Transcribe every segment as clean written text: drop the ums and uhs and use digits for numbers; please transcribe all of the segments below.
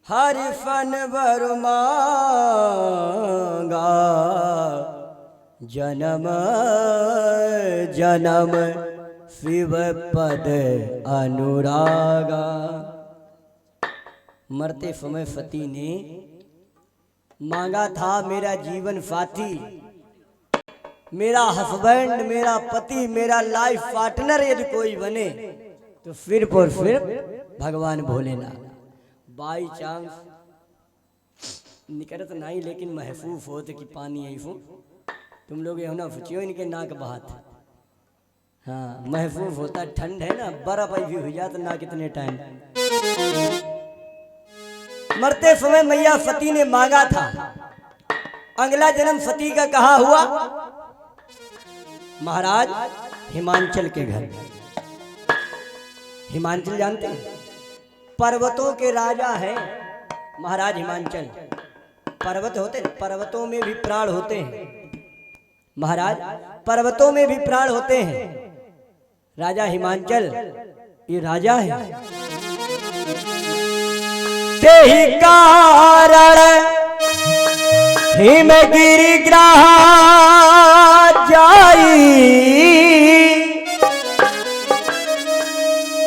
हर fun वर मांगा जन्म जन्म शिव पद अनुरागा। मरते समय सती ने मांगा था मेरा जीवन साथी, मेरा हस्बैंड, मेरा पति, मेरा लाइफ पार्टनर यदि कोई बने तो फिर और फिर भगवान भोलेनाथ। बाई चांस निकलत नहीं लेकिन महसूस होते कि पानी ऐसो तुम लोग ये ना फुचियो इनके नाक बहात। हाँ महसूस होता, ठंड है ना, बर्फ भी हो जाता ना कितने टाइम। मरते समय मैया सती ने मांगा था अगला जन्म सती का कहाँ हुआ? महाराज हिमाचल के घर। हिमाचल जानते हैं? पर्वतों के राजा हैं महाराज हिमाचल। पर्वत होते, पर्वतों में भी प्राण होते हैं महाराज, पर्वतों में भी प्राण होते हैं। राजा हिमाचल ये राजा है। तेहि कारण हिमगिरि ग्रह जाई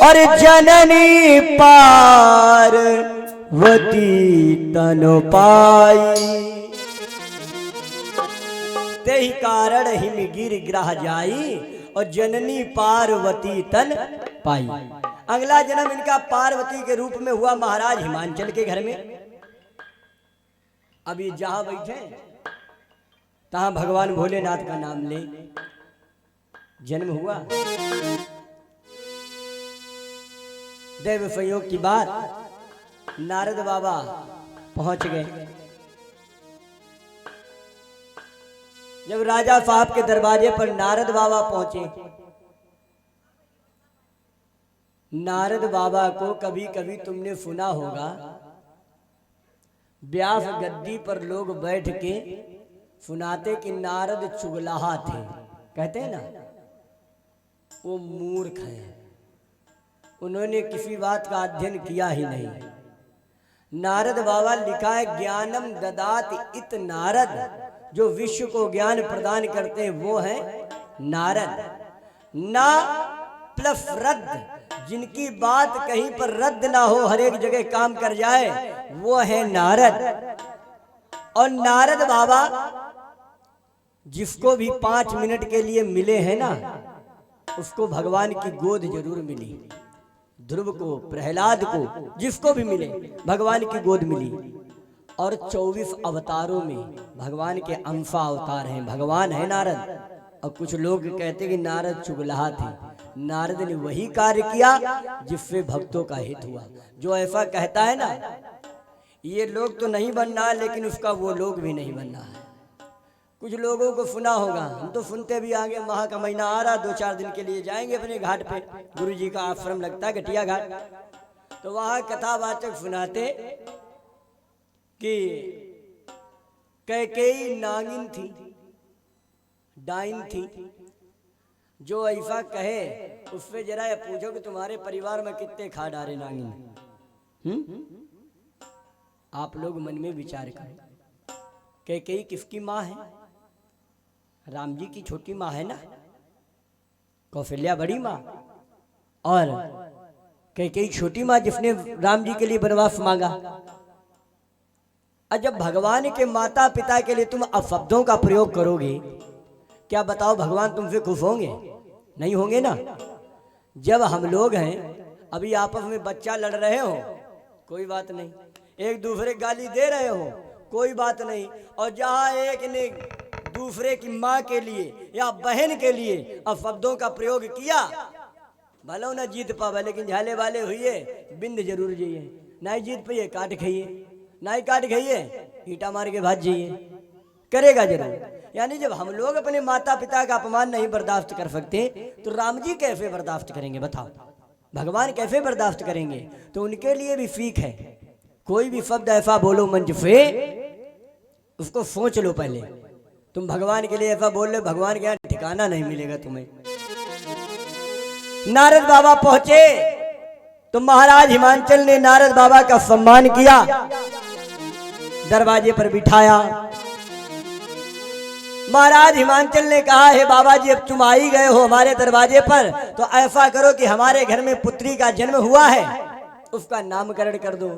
और जननी पार्वती तनु पाई। तेहि कारण हिमगिरि ग्रह जाई और जननी पार्वती तन पाई। अगला जन्म इनका पार्वती के रूप में हुआ महाराज हिमाचल के घर में। अब ये जहां बैठे तहां भगवान भोलेनाथ का नाम ले जन्म हुआ। दैव संयोग की बात, नारद बाबा पहुंच गए। जब राजा साहब के दरवाजे पर नारद बाबा पहुंचे, नारद बाबा को कभी कभी तुमने सुना होगा व्यास गद्दी पर लोग बैठ के सुनाते कि नारद चुगलाहा थे, कहते हैं ना, वो मूर्ख है, उन्होंने किसी बात का अध्ययन किया ही नहीं। नारद बाबा लिखा है ज्ञानम ददात इत नारद, जो विश्व को ज्ञान प्रदान करते हैं वो है नारद। ना प्लस रद्द, जिनकी बात कहीं पर रद्द ना हो, हर एक जगह काम कर जाए, वो है नारद। और नारद बाबा जिसको भी 5 मिनट के लिए मिले हैं ना, उसको भगवान की गोद जरूर मिली। ध्रुव को, प्रहलाद को, जिसको भी मिले भगवान की गोद मिली। और 24 अवतारों में भगवान के अंशा अवतार हैं, भगवान है नारद। और कुछ लोग कहते कि नारद चुगलाहा थे। नारद ने वही कार्य किया जिससे भक्तों का हित हुआ। जो ऐसा कहता है ना, ये लोग तो नहीं बनना है लेकिन उसका वो लोग भी नहीं बनना है। कुछ लोगों को सुना होगा, हम तो सुनते भी आगे, माह का महीना आ रहा, 2-4 दिन के लिए जाएंगे अपने घाट पे। गुरु जी का आश्रम लगता है घटिया घाट, तो वहां कथावाचक सुनाते कि कैकेयी नागिन थी, डाइन थी। जो ऐसा कहे उससे जरा ये पूछो कि तुम्हारे परिवार में कितने खा डारे नागिन। आप लोग मन में विचार करें, कैकेयी किसकी माँ है? राम जी की छोटी माँ है ना, कौशल्या बड़ी माँ, और कैकेयी छोटी माँ जिसने राम जी के लिए वनवास मांगा। और जब भगवान के माता पिता के लिए तुम अपशब्दों का प्रयोग करोगे, क्या बताओ भगवान तुमसे खुश होंगे? नहीं होंगे ना। जब हम लोग हैं, अभी आपस में बच्चा लड़ रहे हो, कोई बात नहीं, एक दूसरे गाली दे रहे हो, कोई बात नहीं, और जहां एक ने दूसरे की माँ के लिए या बहन के लिए अपशब्दों का प्रयोग किया, भलो ना जीत पावे लेकिन झाले वाले हुए बिंद जरूर जाइए। ना ही जीत पाइए काट खाइए, ना ही काट खाइए ईटा मार के भाग जाइए, करेगा जरूर। यानी जब हम लोग अपने माता पिता का अपमान नहीं बर्दाश्त कर सकते तो राम जी कैसे बर्दाश्त करेंगे बताओ? भगवान कैसे बर्दाश्त करेंगे? तो उनके लिए भी सीख है। कोई भी शब्द ऐसा बोलो मंच पे, उसको सोच लो पहले। तुम भगवान के लिए ऐसा बोल रहे, भगवान के यहाँ ठिकाना नहीं मिलेगा तुम्हें। नारद बाबा पहुंचे तो महाराज हिमांचल ने नारद बाबा का सम्मान किया, दरवाजे पर बिठाया। महाराज हिमांचल ने कहा, है बाबा जी, अब तुम आ ही गए हो हमारे दरवाजे पर, तो ऐसा करो कि हमारे घर में पुत्री का जन्म हुआ है, उसका नामकरण कर दो।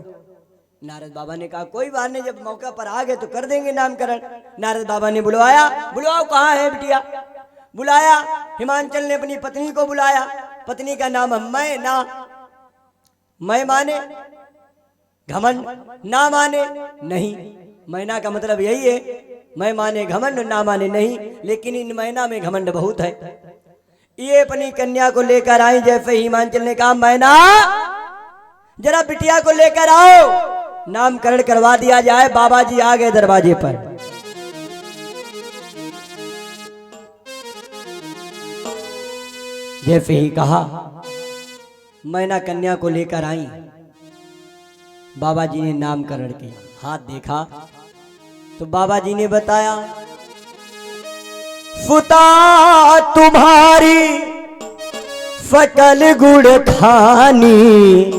नारद बाबा ने कहा, कोई बात नहीं, जब मौका पर आ गए तो कर देंगे नामकरण। नारद बाबा ने बुलवाया, बुलवाओ कहाँ है बिटिया। बुलाया, हिमांचल ने अपनी पत्नी को बुलाया। पत्नी का नाम मैना। मैं माने घमंड, ना माने नहीं। मैना का मतलब यही है, मैं माने घमंड, ना माने नहीं। लेकिन इन मैना में घमंड बहुत है। ये अपनी कन्या को लेकर आई। जैसे हिमांचल ने कहा, मैना जरा बिटिया को लेकर आओ, नामकरण करवा दिया जाए। बाबा जी आ गए दरवाजे पर। जैसे ही कहा, मैना कन्या को लेकर आई। बाबा जी ने नामकरण किया, हाथ देखा तो बाबा जी ने बताया, फुता तुम्हारी सकल गुड़ खानी।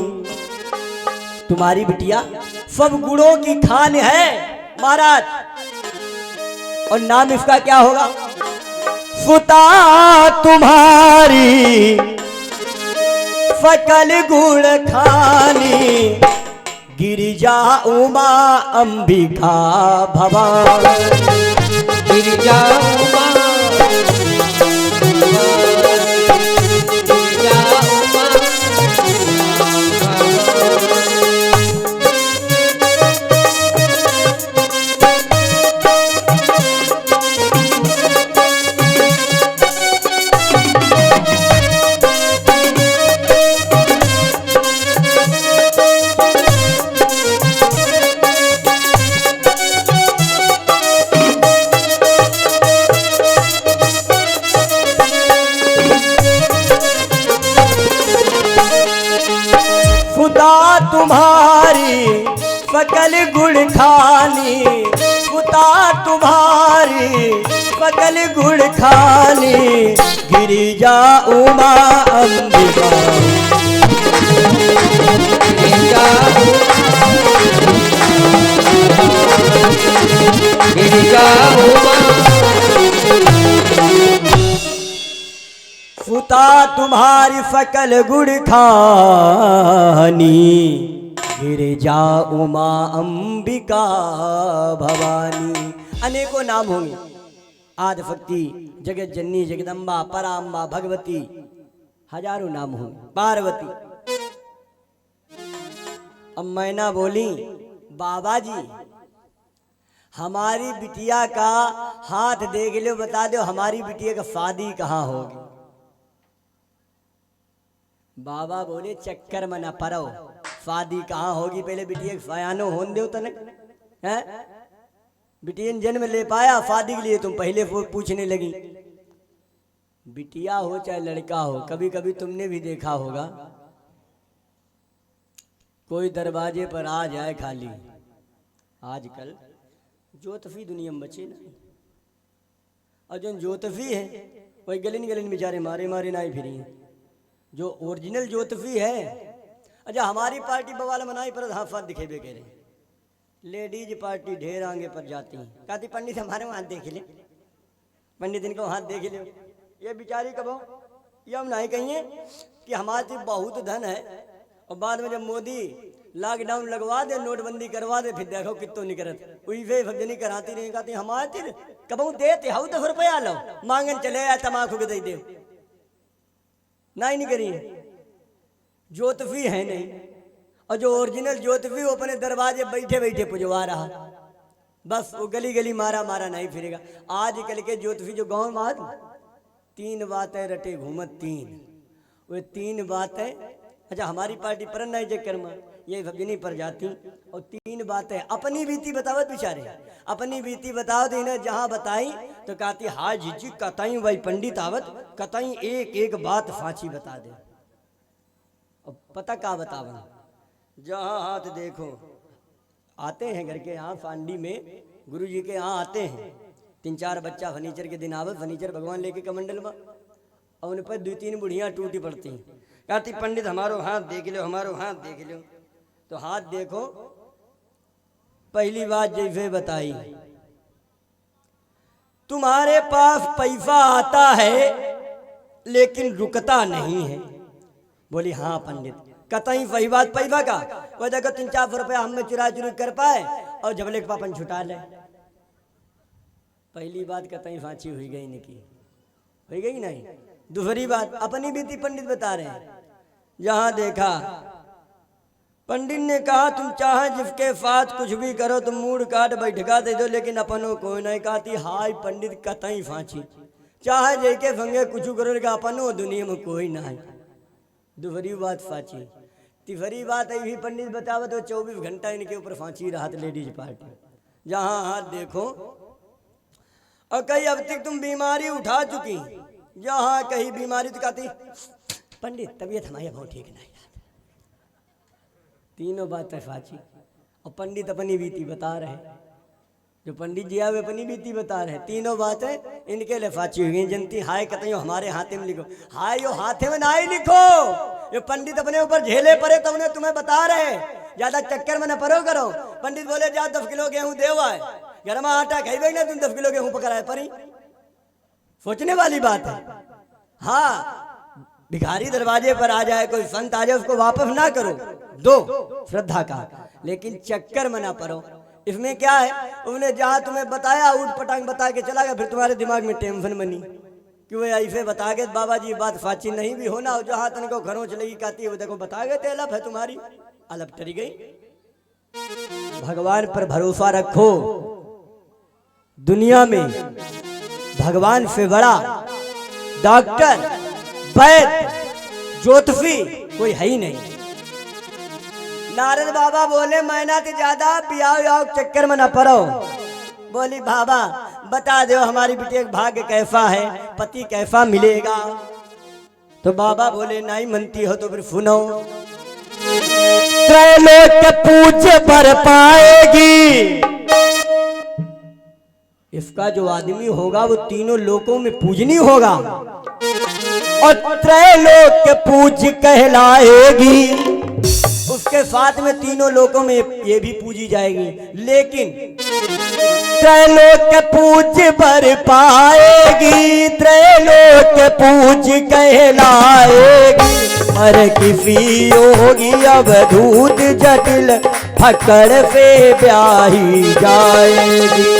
तुम्हारी बिटिया सब गुड़ों की खान है महाराज। और नाम इसका क्या होगा? फुता तुम्हारी सकल गुड़ खानी, गिरिजा उमा अंबिका भवानी। गिरिजा उमा, गिरिजा उमा, तुम्हारी सकल गुड़ खानी, फुता तुम्हारी सकल गुड़ खानी, गिरिजा उमा अंबिका। गिरिजा गिरिजा उमा, फुता तुम्हारी सकल गुड़ खानी, गिरिजा उमा अंबिका भवानी। अनेकों नाम होंगे, आदिशक्ति, जगत जननी, जगदम्बा, पराम्बा, भगवती, हजारों नाम होंगे, पार्वती। अब मैना बोली, बाबा जी हमारी बिटिया का हाथ देख लो, बता दो हमारी बिटिया का शादी कहाँ होगी। बाबा बोले, चक्कर में न पड़ो, शादी कहाँ होगी, पहले बिटिया सयानो होन दो तने हैं। बिटिया जन्म ले पाया, शादी के लिए तुम पहले पूछने लगी। बिटिया हो चाहे लड़का हो, कभी कभी तुमने भी देखा होगा, कोई दरवाजे पर आ जाए खाली। आजकल ज्योतिषी दुनिया में बचे नहीं, और जो ज्योतिषी है वही गलिन गलिन बेचारे मारे मारे ना ही फिरी। जो ओरिजिनल ज्योतिषी है, अच्छा हमारी पार्टी बवाल मनाई पर हाँ फात दिखेबे कह रहे। लेडीज पार्टी ढेर आगे पर जाती हैं, कहती पंडित हमारे हाथ देख ले, पंडित इनको हाथ देख ले। ये बेचारी कबो ये हम नहीं कहिए कि हमारे बहुत धन है, और बाद में जब मोदी लॉकडाउन लगवा दे, नोटबंदी करवा दे, फिर देखो कितो निकलत वही फजनी कराती रही। कहती हमारे कबू देते हाउ 10 रुपया लो, मांगन चले आए तमाकू के दे दे, नहीं करी। ज्योतिषी है नहीं, और जो ओरिजिनल ज्योतिषी वो अपने दरवाजे बैठे बैठे पुजवा रहा, बस वो गली गली मारा मारा नहीं फिरेगा। आजकल के ज्योतिषी जो गांव में 3 बातें रटे घूमत, 3 वो 3 बातें। अच्छा हमारी पार्टी पर नहीं चक्कर में ये फजनी पर जाती, और 3 बातें अपनी बीती बतावत बेचारे, अपनी बीती बताओ तो इन्हें जहाँ बताई तो कहती हाँ जीजी कतई वही पंडित आवत, कतई एक एक बात फांची बता दे। और पता क्या बतावन, जहाँ हाथ देखो आते हैं घर के यहाँ फांडी में, गुरु जी के यहाँ आते हैं 3-4 बच्चा फर्नीचर के दिन आवत, फर्नीचर भगवान लेके कमंडल में, और उन पर 2-3 बुढ़ियाँ टूटी पड़ती हैं। कहती पंडित हमारो हाथ देख लो, हमारो हाथ देख लो। तो हाथ देखो, पहली बात जैसे बताई, तुम्हारे पास पैसा आता है लेकिन रुकता नहीं है। बोली हाँ पंडित, कतई सही बात पैसा का, वो देखो 3-4 रुपया हमें चुरा चुरी कर पाए और जबले के पापन छुटा ले। पहली बात कतई फांची हुई गई निकी, हुई गई नहीं। दूसरी बात अपनी बीती पंडित बता रहे हैं, जहां देखा पंडित ने कहा तुम चाहे जिसके साथ कुछ भी करो, तुम मूड काट बैठका दे दो, लेकिन अपनों कोई नहीं कहती। हाय पंडित कतई फांची, चाहे जेके संगे कुछ करो, अपनों दुनिया में कोई ना है। दूसरी बात फांची। तीसरी बात भी पंडित बतावत तो 24 घंटा इनके ऊपर फांची रहा लेडीज पार्टी, जहां हाथ देखो। और कई अब तक तुम बीमारी उठा चुकी, जहां कहीं बीमारी तो कहती पंडित तबीयत हमारी बहुत ठीक नहीं। तीनों बातें फांची। और पंडित अपनी बीती बता रहे, जो पंडित जी आवे अपनी बीती बता रहे, तीनों बातें इनके लिए फांची हुई। जनती हाय कतई हमारे हाथे में लिखो, हाय यो हाथे में ना ही लिखो। ये पंडित अपने ऊपर झेले पड़े तो उन्हें तुम्हें बता रहे, ज्यादा चक्कर में न परो करो। पंडित बोले जा 10 किलो गेहूं देवा है, गरमा आटा खाई ना, तुम 10 किलो गेहूं पकड़ा है परी। सोचने वाली बात है। हाँ, भिखारी दरवाजे पर आ जाए, कोई संत आ जाए, उसको वापस ना करो, दो श्रद्धा का, लेकिन चक्कर में ना पड़ो। इसमें क्या है, उन्होंने जहां तुम्हें बताया ऊट पटांग बता के चला गया, फिर तुम्हारे दिमाग में टेंशन बनी कि वो ऐसे बता के बाबा जी बात फाची नहीं भी होना, जहां तन को घरों चलेगी कहती वो देखो बता गए थे अलप है तुम्हारी, अलप टरी गई। भगवान पर भरोसा रखो, दुनिया में भगवान से बड़ा डॉक्टर, वैद्य, ज्योतिषी कोई है ही नहीं। नारद बाबा बोले मैना तो ज्यादा पियाओ चक्कर में न पड़ो। बोली बाबा बता दो हमारी बेटी का भाग्य कैसा है, पति कैसा मिलेगा। तो बाबा बोले नहीं मनती हो तो फिर सुनो, त्रैलोक पूज्य भर पाएगी। इसका जो आदमी होगा वो तीनों लोकों में पूजनी होगा और त्रैलोक पूज्य कहलाएगी। उसके साथ में तीनों लोकों में ये भी पूजी जाएगी, लेकिन त्रैलोक पूज्य भर पाएगी, त्रैलोक पूज्य कहलाएगी। पर किसी योगी अवधूत जटिल फकड़ से ब्याही जाएगी।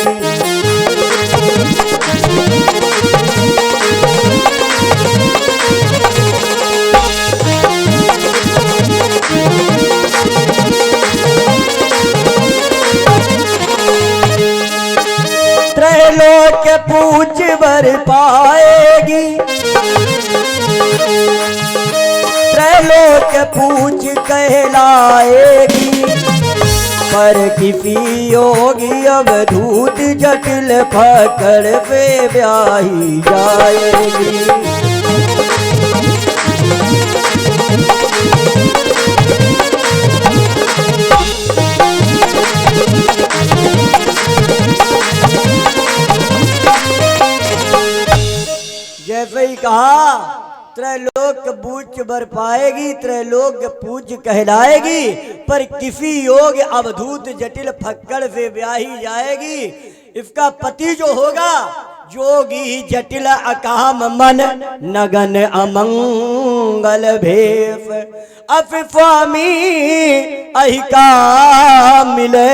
त्रैलोक पूज्य भर पाएगी, त्रैलोक पूज्य कहलाएगी। पर किसी योगी अवधूत जटिल फकड़ पे ब्याही जाएगी। जैसे ही कहा त्रैलोक पूज्य बर पाएगी, त्रैलोक पूज्य कहलाएगी। पर किसी योग अवधूत जटिल फक्कड़ से ब्याही जाएगी। इसका पति जो होगा जोगी जटिल अकाम मन नगन अमंगल भेष। अफवामी अहिका मिले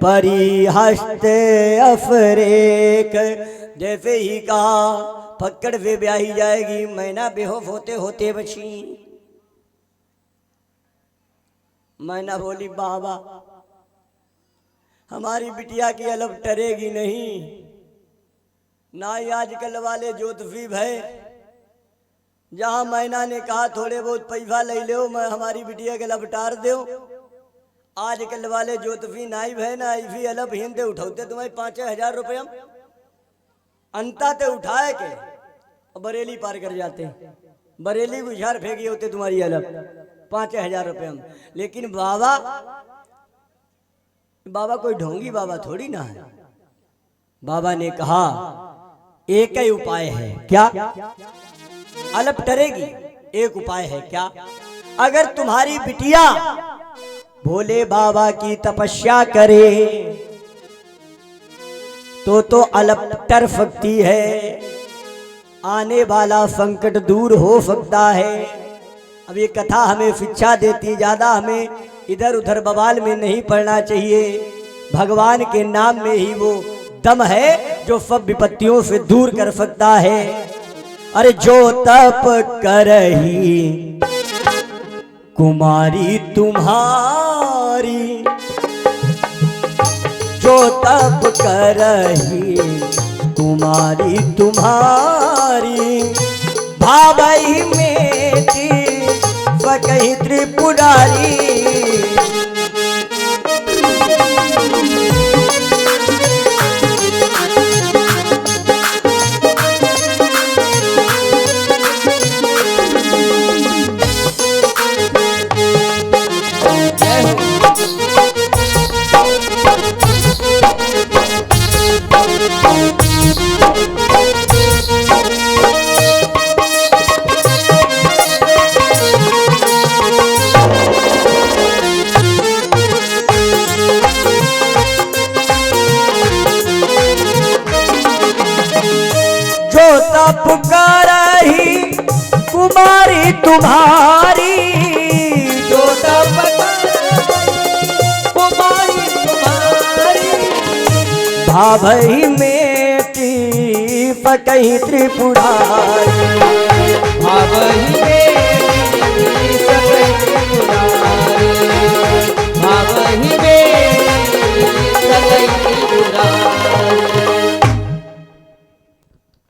परिहस्त अफरेक। जैसे ही कहा फक्कड़ से ब्याही जाएगी, मैना बेहोश होते होते बची। मैना बोली बाबा हमारी बिटिया की अलग टरेगी नहीं, ना ही आजकल वाले ज्योतिषी भय। जहां मैना ने कहा थोड़े बहुत पैसा ले लो, मैं हमारी बिटिया के लपटार दो। आजकल वाले ज्योतिषी नाई भय ना ऐसी अलग हिंदे उठाते तुम्हारे 5,000 रुपये अंता ते उठाए के बरेली पार कर जाते। बरेली गुजार फेंकी होते तुम्हारी अलग 5,000 रुपये। लेकिन बाबा बाबा कोई ढोंगी बाबा थोड़ी ना है। बाबा ने कहा एक ही उपाय है। क्या? अलप टरेगी एक उपाय है क्या? अगर तुम्हारी बिटिया भोले बाबा की तपस्या करे तो अलपटर सकती है, आने वाला संकट दूर हो सकता है। अब ये कथा हमें शिक्षा देती, ज्यादा हमें इधर उधर बवाल में नहीं पड़ना चाहिए। भगवान के नाम में ही वो दम है जो सब विपत्तियों से दूर कर सकता है। अरे जो तप करही कुमारी तुम्हारी, जो तप करही कुमारी तुम्हारी, भावई में सकही त्रिपुरारी। तप करही कुमारी तुम्हारी, जो तप कुमारी तुम्हारी, भावई में सकही त्रिपुरारी। भावई में सकही त्रिपुरारी, भावई में सकही त्रिपुरारी।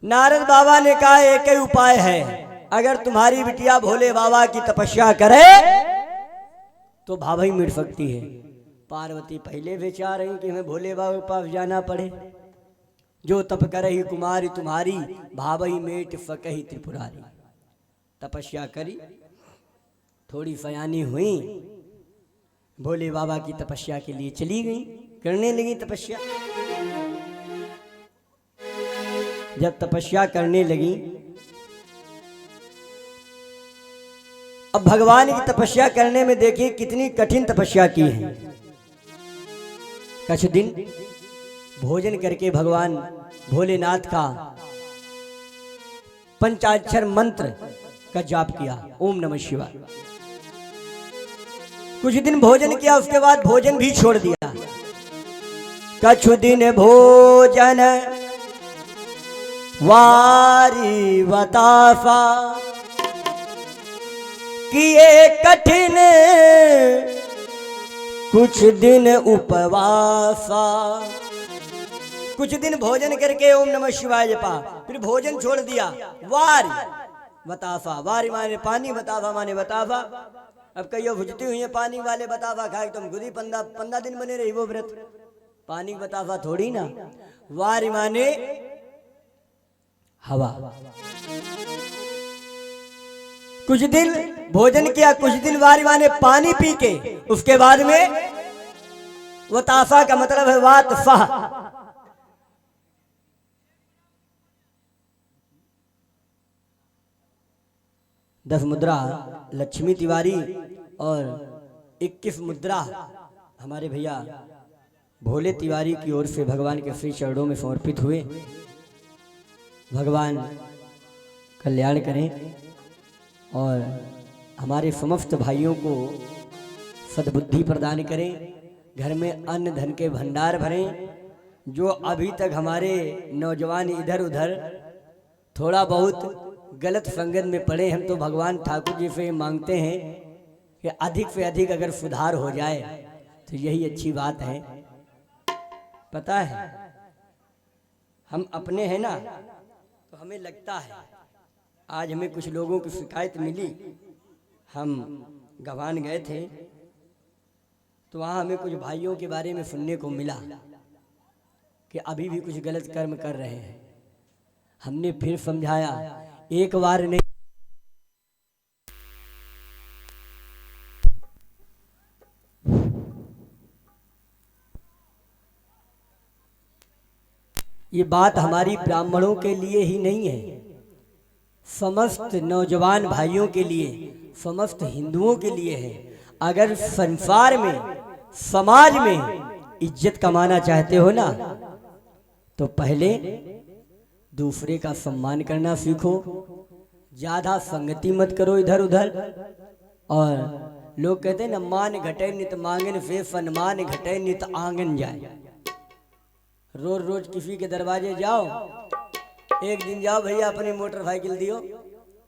नारद बाबा ने कहा एक ही उपाय है, अगर तुम्हारी बिटिया भोले बाबा की तपस्या करे तो भावई मिट सकती है। पार्वती पहले विचार रही कि हमें भोले बाबा के पास जाना पड़े। जो तप करही कुमारी तुम्हारी, भावई मेट सकही त्रिपुरारी। तपस्या करी, थोड़ी सयानी हुई, भोले बाबा की तपस्या के लिए चली गई, करने लगी तपस्या। जब तपस्या करने लगी, अब भगवान की तपस्या करने में देखिए कितनी कठिन तपस्या की है। कुछ दिन भोजन करके भगवान भोलेनाथ का पंचाक्षर मंत्र का जाप किया, ओम नमः शिवाय। कुछ दिन भोजन किया, उसके बाद भोजन भी छोड़ दिया। कुछ दिन भोजन वारी बतासा किए कठिन, कुछ दिन उपवासा। कुछ दिन भोजन करके ओम नमः शिवाय जपा, फिर भोजन छोड़ दिया। वारी बताफा, वारी माने पानी, बताफा माने बताफा। अब कईयों भुजती हुई है पानी वाले बताफा खाए, तुम खुद ही 15 दिन बने रही वो व्रत। पानी बताफा थोड़ी ना। वारी माने हवा। कुछ दिन भोजन किया, कुछ दिन वारी माने पानी पी के, उसके बाद में वो ताफा का मतलब है वात फाह। 10 मुद्रा लक्ष्मी तिवारी और 21 मुद्रा हमारे भैया भोले तिवारी की ओर से भगवान के श्री चरणों में समर्पित हुए। भगवान कल्याण करें और हमारे समस्त भाइयों को सद्बुद्धि प्रदान करें, घर में अन्न धन के भंडार भरें। जो अभी तक हमारे नौजवान इधर उधर थोड़ा बहुत गलत संगत में पड़े, हम तो भगवान ठाकुर जी से मांगते हैं कि अधिक से अधिक अगर सुधार हो जाए तो यही अच्छी बात है। पता है हम अपने हैं ना, तो हमें लगता है, आज हमें कुछ लोगों की शिकायत मिली, हम गवान गए थे तो वहाँ हमें कुछ भाइयों के बारे में सुनने को मिला कि अभी भी कुछ गलत कर्म कर रहे हैं। हमने फिर समझाया, एक बार नहीं, ये बात हमारी ब्राह्मणों के लिए ही नहीं है, समस्त नौजवान भाइयों के लिए, समस्त हिंदुओं के लिए है। अगर संसार में, समाज में इज्जत कमाना चाहते हो ना, तो पहले दूसरे का सम्मान करना सीखो। ज्यादा संगति मत करो इधर उधर। और लोग कहते हैं ना, मान घटे नित मांगन से सम्मान घटे नित आंगन जाए। रोज रोज किसी के दरवाजे जाओ, एक दिन जाओ भैया अपनी मोटरसाइकिल दियो,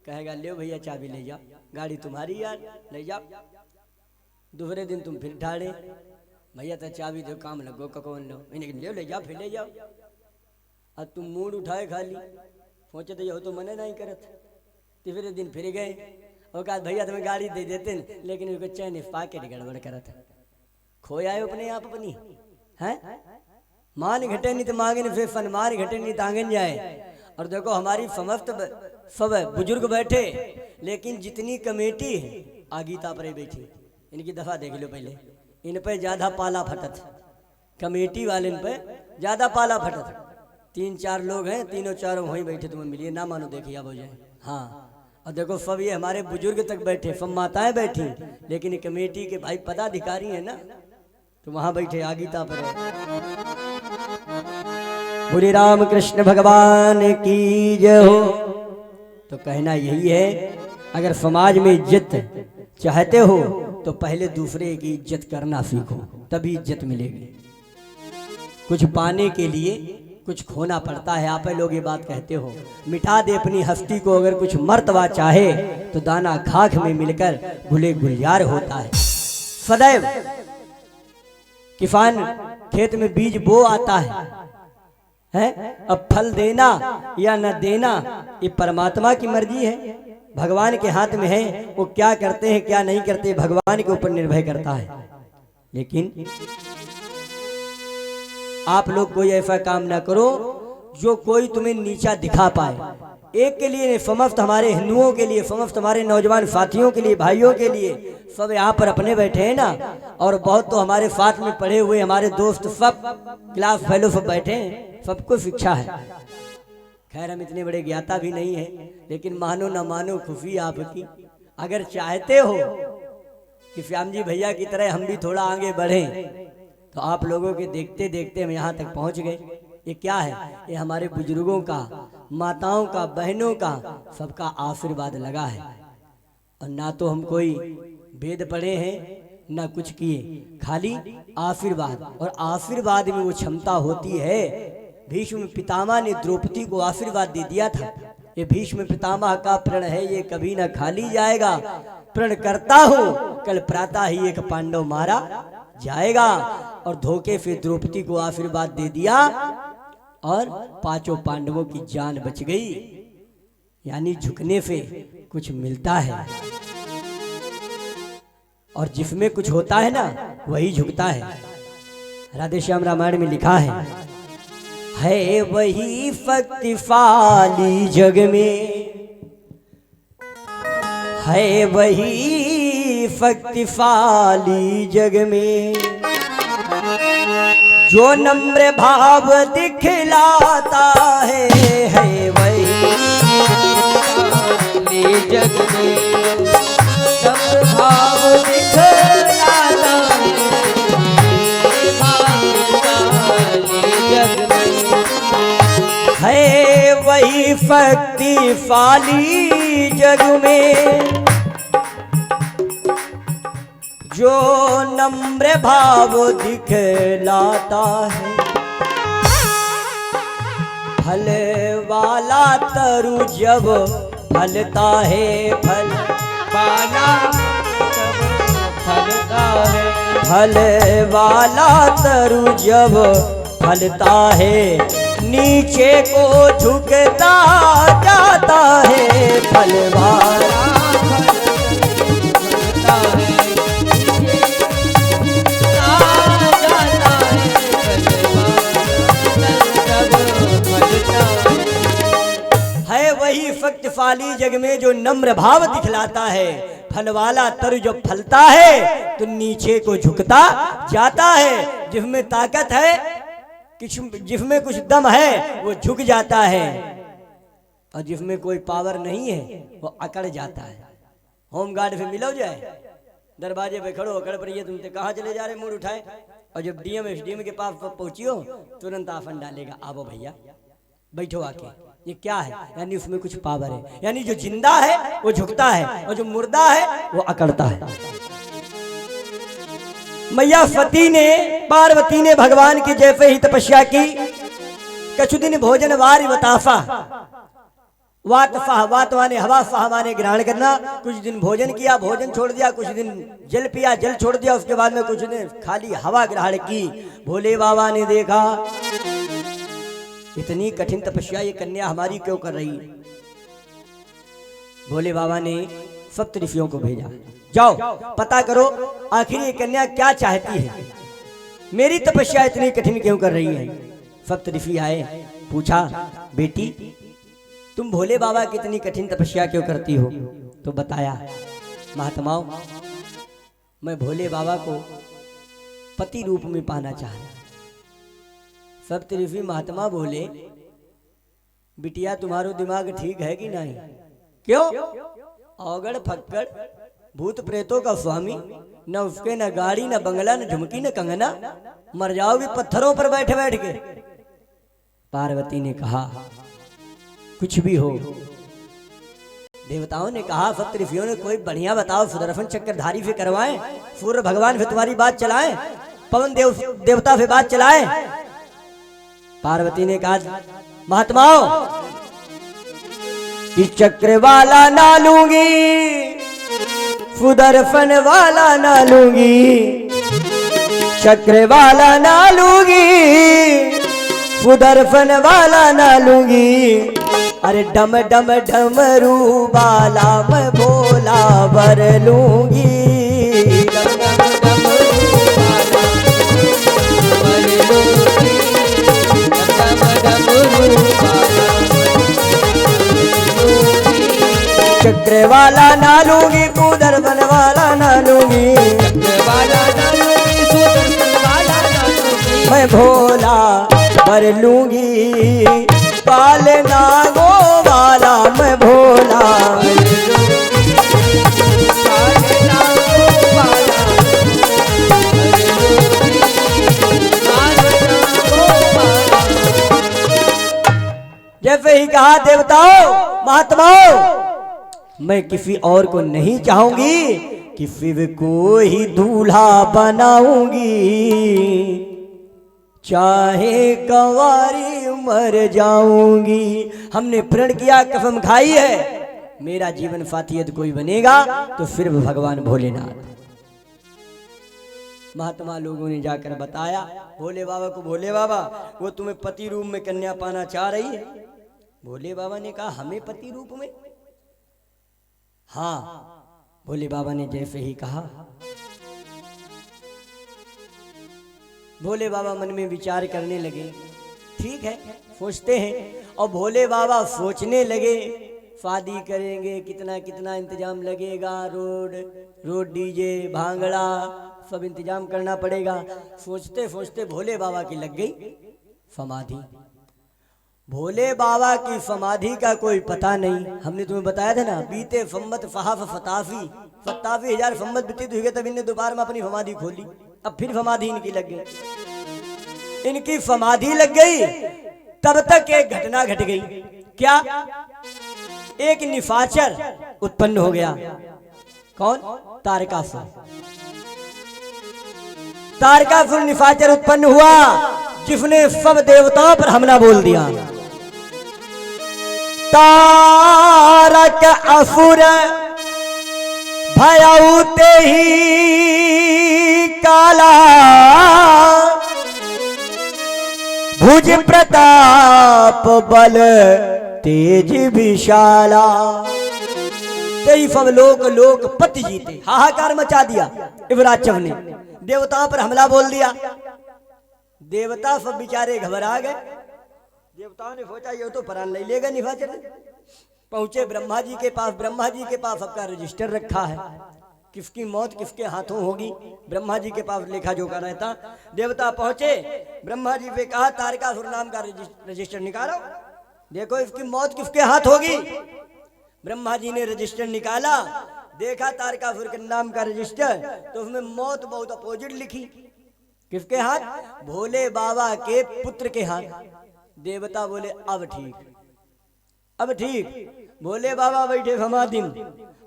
कहेगा ले भैया चाबी ले जाओ, गाड़ी तुम्हारी यार ले जाओ। दूसरे दिन तुम फिर ठाड़े, भैया तो चाबी दो, काम लगो ककौन लो, इन्हें ले जाओ, फिर ले जाओ। अब तुम मूड उठाए खाली सोचे तो यह तो मने नहीं करत। तीसरे दिन फिर गए और कहा भैया तुम्हें गाड़ी दे देते न, लेकिन उनको चैन पाकेट गड़बड़ करत, खोए आए अपने आप अपनी हैं। मान घटे नहीं तो मांगे फिर सम्मान घटे नहीं तो आंगन जाए। और देखो हमारी समस्त सब बुजुर्ग बैठे, लेकिन जितनी कमेटी है आगी तापरे बैठी, इनकी दफा देख लो पहले, इन पे ज्यादा पाला फटत, कमेटी वाले इन पे ज्यादा पाला फटत। 3-4 लोग हैं, तीनों चारों वहीं बैठे, तुम्हें मिलिए ना मानो, देखिए अब हो जाए। हाँ, और देखो सब ये हमारे बुजुर्ग तक बैठे, सब माताएं बैठी, लेकिन कमेटी के भाई पदाधिकारी है ना, तो वहां बैठे आगी तापरे। बोले राम कृष्ण भगवान की जय हो। तो कहना यही है, अगर समाज में इज्जत चाहते हो तो पहले दूसरे की इज्जत करना सीखो, तभी इज्जत मिलेगी। कुछ पाने के लिए कुछ खोना पड़ता है। आप लोग ये बात कहते हो, मिटा दे अपनी हस्ती को अगर कुछ मर्तबा चाहे, तो दाना खाक में मिलकर गुले गुलजार होता है। सदैव किसान खेत में बीज बो आता है, अब फल देना या न देना ये परमात्मा की मर्जी है, भगवान के हाथ में है। वो क्या करते हैं क्या नहीं करते भगवान के ऊपर निर्भर करता है। लेकिन आप लोग कोई ऐसा काम ना करो जो कोई तुम्हें नीचा दिखा पाए। एक के लिए, समस्त हमारे हिंदुओं के लिए, समस्त हमारे नौजवान साथियों के लिए, भाइयों के लिए, सब यहाँ पर अपने बैठे हैं ना, और बहुत तो हमारे साथ में पढ़े हुए हमारे दोस्त सब क्लास फेलो सब बैठे हैं, सबको शिक्षा है। खैर हम इतने बड़े ज्ञाता भी नहीं है, लेकिन मानो ना मानो खुशी आपकी। अगर चाहते हो कि श्याम जी भैया की तरह हम भी थोड़ा आगे बढ़ें, तो आप लोगों के देखते देखते हम यहाँ तक पहुँच गए। ये क्या है? ये हमारे बुजुर्गों का, माताओं का, बहनों का, सबका आशीर्वाद लगा है। और ना तो हम कोई वेद पढ़े हैं ना कुछ किए, खाली आशीर्वाद। और आशीर्वाद में वो क्षमता होती है। भीष्म पितामह ने द्रौपदी को आशीर्वाद दे दिया था, ये भीष्म पितामह का प्रण है, ये कभी ना खाली जाएगा। प्रण करता हूँ कल प्रातः ही एक पांडव मारा जाएगा। और धोखे से द्रौपदी को आशीर्वाद दे दिया और 5 पांडवों की जान बच गई। यानी झुकने से कुछ मिलता है, और जिसमें कुछ होता है ना वही झुकता है। राधे श्याम रामायण में लिखा है वही शक्तिशाली जग में, है वही शक्तिशाली जग में, जो नम्र भाव दिखलाता है वही जग में नम्र भाव दिखलाता जग में, है वही शक्तिशाली जग में, जो नम्र भाव दिखलाता है। फल वाला तरु जब फलता है, फल वाला फलता है, फल वाला तरु जब फलता है, नीचे को झुकता जाता है। फल वाला फलता है, है वही शक्तिशाली जग में जो नम्र भाव दिखलाता है। फल वाला तरु जब फलता है तो नीचे को झुकता जाता है। जिसमें ताकत है, जिसमें कुछ दम है, वो झुक जाता है। और जिसमें कोई पावर नहीं है वो अकड़ जाता है। होम गार्ड से मिलो जाए, दरवाजे पे खड़ो, अकड़ पड़िए, तुमसे कहाँ चले जा रहे, मुंह उठाए, और जब डीएम एसडीएम के पास पहुंचियो तुरंत आफन डालेगा, आवो भैया बैठो आके, ये क्या है, यानी उसमें कुछ पावर है। यानी जो जिंदा है वो झुकता है और जो मुर्दा है वो अकड़ता है। मैया सती ने, पार्वती ने भगवान की जैसे ही तपस्या की, कछु दिन भोजन वारी बतासा, वात वात माने हवा, साह माने ग्रहण करना। कुछ दिन भोजन किया, भोजन छोड़ दिया, कुछ दिन जल पिया, जल छोड़ दिया, उसके बाद में कुछ दिन खाली हवा ग्रहण की। भोले बाबा ने देखा इतनी कठिन तपस्या ये कन्या हमारी क्यों कर रही है। भोले बाबा ने सप्त ऋषियों को भेजा, जाओ पता करो आखिर ये कन्या क्या चाहती है, मेरी तपस्या इतनी कठिन क्यों कर रही है। सप्त ऋषि आए, पूछा बेटी तुम भोले बाबा की इतनी कठिन तपस्या क्यों करती हो। तो बताया, महात्माओं मैं भोले बाबा को पति रूप में पाना चाह रहा। सप्त ऋषि महात्मा बोले, बिटिया तुम्हारो दिमाग ठीक है कि नहीं। क्यों, औगड़ फक्कड़ भूत प्रेतों का स्वामी, न उसके न गाड़ी न बंगला न झुमकी न कंगना, मर जाओगे पत्थरों पर बैठे बैठ के। पार्वती ने कहा कुछ भी हो। देवताओं ने कहा, सप्त ऋषियों ने, कोई बढ़िया बताओ, सुदर्शन चक्रधारी से करवाएं, सूर्य भगवान से तुम्हारी बात चलाएं, पवन देवता से बात चलाएं। पार्वती ने कहा, महात्माओं कि चक्र वाला ना लूंगी, सुदर्शन वाला ना लूंगी, चक्र वाला ना लूंगी, सुदर्शन वाला ना लूंगी। अरे डम डम डमरू वाला मैं भोला बर लूंगी। चक्र वाला ना लूंगी, सुदर्शन वाला ना लूंगी, मैं भोला बर लूंगी। काल नागो वाला मैं भोला, जैसे ही कहा, देवताओं महात्माओं मैं किसी और को नहीं चाहूंगी, किसी को ही दूल्हा बनाऊंगी, चाहे कंवारी मर जाऊंगी। हमने प्रण किया, कसम खाई है, मेरा जीवन साथी यदि कोई बनेगा तो सिर्फ भगवान भोलेनाथ। महात्मा लोगों ने जाकर बताया भोले बाबा को, भोले बाबा वो तुम्हें पति रूप में कन्या पाना चाह रही है। भोले बाबा ने कहा, हमें पति रूप में? हाँ। भोले बाबा ने जैसे ही कहा, भोले बाबा मन में विचार करने लगे, ठीक है सोचते हैं। और भोले बाबा सोचने लगे, शादी करेंगे, कितना कितना इंतजाम लगेगा, रोड डीजे भांगड़ा सब इंतजाम करना पड़ेगा। सोचते सोचते भोले बाबा की लग गई समाधि। भोले बाबा की समाधि का कोई पता नहीं। हमने तुम्हें बताया था ना, बीते फम्मत फहाफ फताफी 87,000 फम्मत बीते हुए तब इन्हें दोपहर में अपनी समाधि खोली। अब फिर समाधि इनकी लग गई। इनकी समाधि लग गई, तब तक एक घटना घट गई। क्या? एक निशाचर उत्पन्न हो गया। कौन? तारकासुर। तारकासुर निशाचर उत्पन्न हुआ, जिसने सब देवताओं पर हमला बोल दिया। तारक असुर भयाउते ही काला, भुज प्रताप बल तेज विशाला। तेई सब लोक पति जीते, हाहाकार मचा दिया। युवराज चव ने देवताओं पर हमला बोल दिया। देवता सब बेचारे घबरा गए। देवताओं ने सोचा ये तो प्राण ले लेगा निशाचर। पहुंचे ब्रह्मा जी के पास। ब्रह्मा जी के पास सबका रजिस्टर रखा है, किसकी मौत किसके हाथों होगी, ब्रह्मा जी के पास लेखा जोखा रहता। देवता पहुंचे, ब्रह्मा जी ने कहा तारकासुर नाम का रजिस्टर निकालो। देखो इसकी मौत किसके हाथ होगी। ब्रह्मा जी ने रजिस्टर निकाला, देखा तारकासुर के नाम का रजिस्टर, तो उसमें मौत बहुत अपोजिट लिखी। किसके हाथ? भोले बाबा के पुत्र के हाथ। देवता बोले अब ठीक, अब ठीक। भोले बाबा बैठे समाधि में,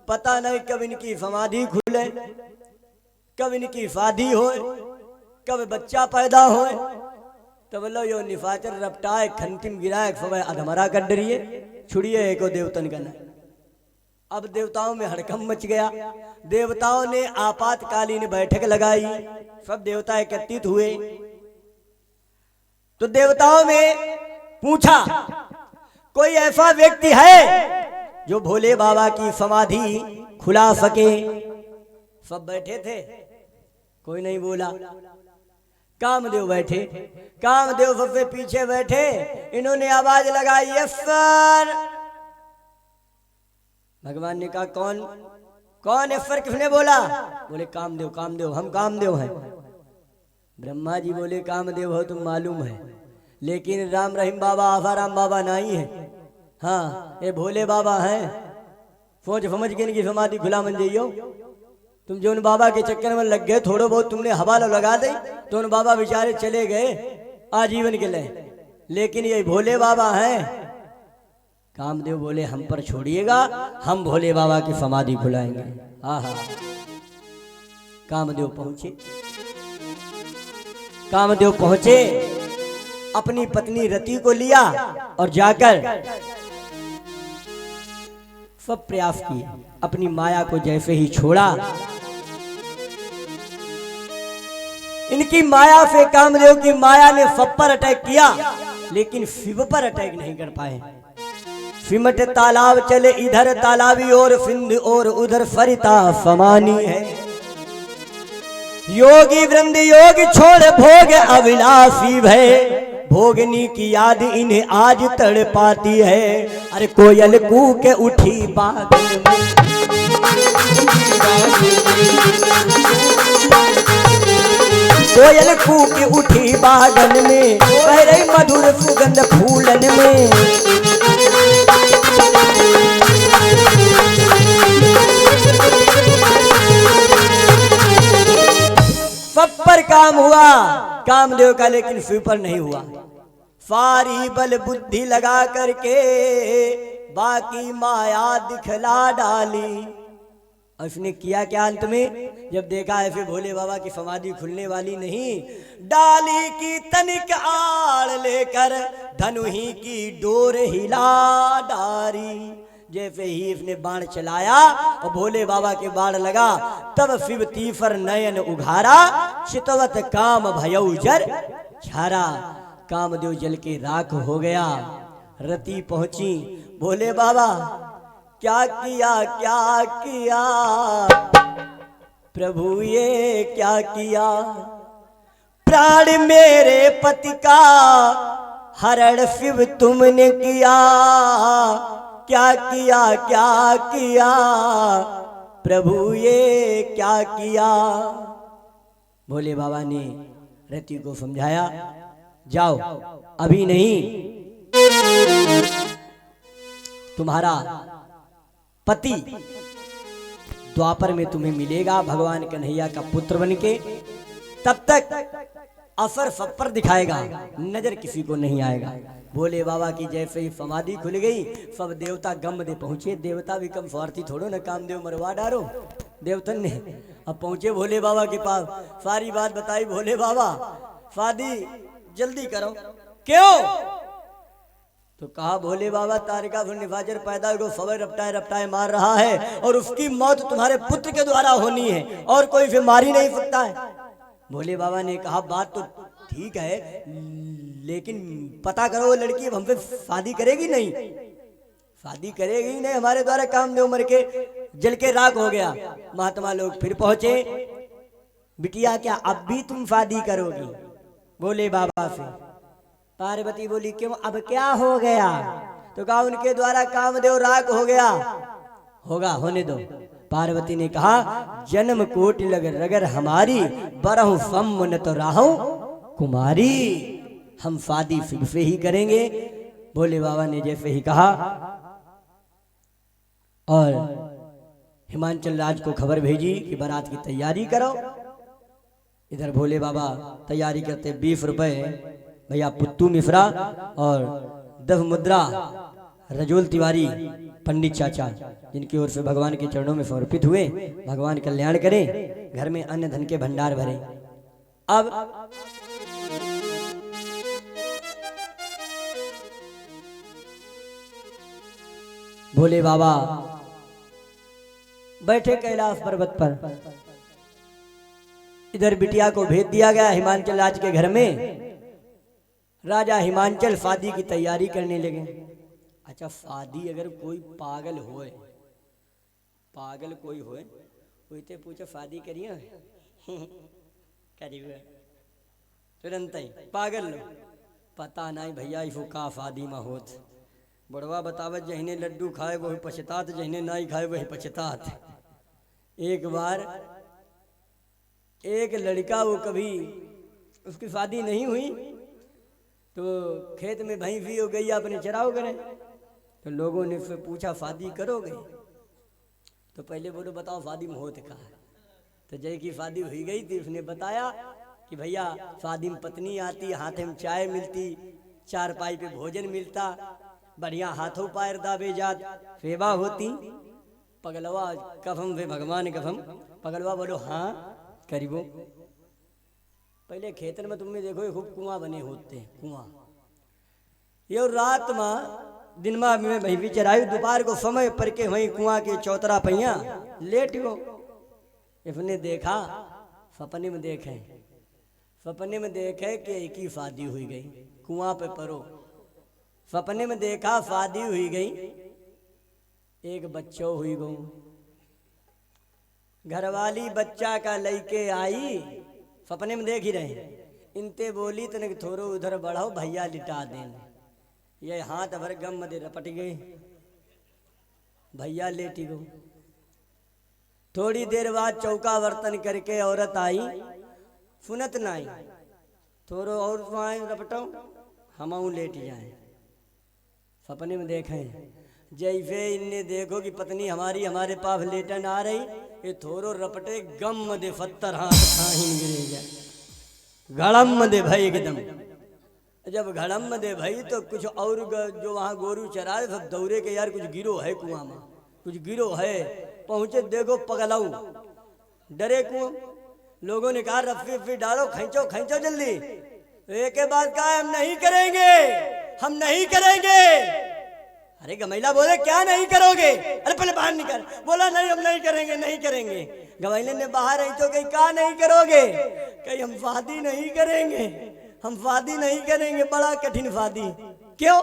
पता नहीं कब इनकी समाधि खुले, कब इनकी शादी हो, कब बच्चा पैदा हो। तो बोलो यो निफाचर रपटाए खंतिम गिराए सब अधमरा कर डरिए छुड़िए को देवतन का नहीं। अब देवताओं में हड़कंप मच गया। देवताओं ने आपातकालीन बैठक लगाई, सब देवता एकत्रित हुए। तो देवताओं में पूछा कोई ऐसा व्यक्ति है जो भोले बाबा की समाधि खुला सके। सब बैठे थे, कोई नहीं बोला। कामदेव बैठे, कामदेव सबसे पीछे बैठे। इन्होंने आवाज लगाई यस सर। भगवान ने कहा कौन कौन है सर? किसने बोला? बोले कामदेव, कामदेव, हम कामदेव हैं। ब्रह्मा जी बोले कामदेव हो तुम मालूम है, लेकिन राम रहीम बाबा आसाराम बाबा नहीं है। हाँ ये भोले बाबा हैं। सोच समझ के इनकी समाधि खुला मन जाइयो। तुम जो उन बाबा के चक्कर में लग गए, थोड़ो बहुत तुमने हवाला लगा दी तो उन बाबा बेचारे चले गए आजीवन के लिए, लेकिन ये भोले बाबा हैं। कामदेव बोले हम पर छोड़िएगा, हम भोले बाबा की समाधि खुलाएंगे। हाँ हाँ। कामदेव पहुंचे, कामदेव पहुंचे, अपनी पत्नी रति को लिया और जाकर सब प्रयास किए। अपनी माया को जैसे ही छोड़ा, इनकी माया से कामदेव की माया ने सब पर अटैक किया, लेकिन शिव पर अटैक नहीं कर पाए। सिमट तालाब चले, इधर तालाबी और सिंध और उधर सरिता समानी है। योगी वृंद योग छोड़ भोग अविनाशी भय, भोगनी की याद इन्हें आज तड़ पाती है। अरे कोयल कूके उठी बागन में, कोयल कूके उठी बागन में, कह रही मधुर सुगंध फूलन में। सब पर काम हुआ कामदेव का, लेकिन शिव पर नहीं हुआ। सारी बल बुद्धि लगा करके बाकी माया दिखला डाली। उसने किया क्या अंत में? जब देखा ऐसे भोले बाबा की समाधि खुलने वाली नहीं, डाली की तनिक आड़ लेकर धनुही की डोर हिला डारी। जैसे ही इसने बाण चलाया और भोले बाबा के बाण लगा, तब शिव तीफर नयन उघारा, चितवत काम भयउ जर झारा। कामदेव जल के राख हो गया। रति पहुंची, भोले बाबा क्या किया, क्या किया प्रभु ये क्या किया? प्राण मेरे पति का हरण शिव तुमने किया। क्या किया, क्या किया प्रभु ये क्या किया? भोले बाबा ने रति को समझाया, जाओ अभी नहीं, तुम्हारा पति द्वापर में तुम्हें मिलेगा भगवान कन्हैया का पुत्र बनके। तब तक असर सब पर दिखाएगा, नजर किसी को नहीं आएगा। भोले बाबा की जैसे ही समाधि खुल गई, सब देवता गम दे पहुंचे। देवता भी कम स्वार्थी थोड़ो न, कामदेव मरवा डारो देवतन ने। अब पहुंचे भोले बाबा के पास, सारी बात बताई। भोले बाबा शादी जल्दी करो। क्यों? तो कहा भोले बाबा तारकासुर निशाचर पैदा हो, सबर रपटाए रपटाए मार रहा है और उसकी मौत तुम्हारे पुत्र के द्वारा होनी है और कोई फिर मार ही नहीं सकता है। भोले बाबा ने कहा बात तो ठीक है, लेकिन पता करो वो लड़की अब हमसे शादी करेगी नहीं, शादी करेगी नहीं, हमारे द्वारा कामदेव मर के जल के राख हो गया। महात्मा लोग फिर पहुंचे, बिटिया क्या अब भी तुम शादी करोगी? भोले बाबा से। पार्वती बोली क्यों, अब क्या हो गया? तो कहा उनके द्वारा कामदेव राख हो गया। होगा, होने दो। पार्वती ने कहा जन्म कोटि लग रगर हमारी, बरहु सम न तो राहु कुमारी। हम शादी फिर से ही करेंगे। भोले बाबा ने जैसे ही कहा और हिमांचल राज को खबर भेजी कि बारात की तैयारी करो। इधर भोले बाबा तैयारी करते, 20 रुपए भैया पुत्तू मिश्रा और 10 मुद्रा रजोल तिवारी पंडित चाचा, जिनकी ओर से भगवान के चरणों में समर्पित हुए। भगवान कल्याण करें, घर में अन्न धन के भंडार भरे। अब भोले बाबा बैठे कैलाश पर्वत पर। इधर बिटिया को भेज दिया गया हिमांचल राज के घर में। राजा हिमांचल शादी की तैयारी करने लगे। अच्छा, शादी अगर कोई पागल होए, पागल कोई होए, कोई पूछो शादी करिए करिए तुरंत ही पागल लो, पता नहीं भैया इसको का शादी में होत। बड़वा बतावत जहने लड्डू खाए वही पछतात, जहने नहीं खाए वही पछतात। एक बार एक लड़का, वो कभी उसकी शादी नहीं हुई तो खेत में भैंस भी हो गई, अपने चराव करें। तो लोगों ने उससे पूछा शादी करोगे? तो पहले बोलो बताओ शादी में होत का। तो जय की शादी हुई गई थी, उसने बताया कि भैया शादी में पत्नी आती, हाथ में चाय मिलती, चारपाई पे भोजन मिलता, बढ़िया हाथों पैर दाबे जात, सेवा होती। पगलवा कफम वे भगवान कफम। पगलवा बोलो हाँ करीबो। पहले खेतन में तुमने देखो खूब कुआं बने होते, कुआं। ये रात में दिन में भई भी चराई, दोपहर को समय पर के वही कुआं के चौतरा पहिया लेट गो। इसने देखा, सपने में देखे, सपने में देखे कि एक ही शादी हुई गई, कुआं पे परो। सपने में देखा शादी हुई गई, एक बच्चो हुई गो। घरवाली बच्चा का लइके आई, सपने में देख ही रहे। इनते बोली तने थोड़ो उधर बढ़ाओ, भैया लिटा दें। ये हाथ भर गम में रपट गए, भैया लेटी गो। थोड़ी देर बाद चौका बर्तन करके औरत आई, सुनत नहीं, थोड़ो और रपटो हम लेट जाए। सपने में देखें जैसे इनने देखो कि पत्नी हमारी हमारे पास लेटन आ रही, ये थोड़ो रपटे गम दे पत्थर हाथ खाहिन गिरे जाए, घड़म दे भाई एकदम। जब घड़म दे भाई तो कुछ और जो वहाँ गोरू चराए सब दौड़े के, यार कुछ गिरो है कुआं में, कुछ गिरो है। पहुंचे देखो पगलाऊ डरे कुआं। लोगों ने कहा रफ्फी डालो, खींचो खींचो जल्दी। एक के बाद कहा हम नहीं करेंगे, हम नहीं करेंगे। अरे गमैला बोले क्या नहीं करोगे? अरे पहले बाहर निकल। बोला नहीं हम नहीं करेंगे, नहीं करेंगे। गमैले ने बाहर आई तो कही क्या नहीं करोगे? कही हम शादी नहीं करेंगे, हम शादी नहीं करेंगे। बड़ा कठिन शादी। क्यों?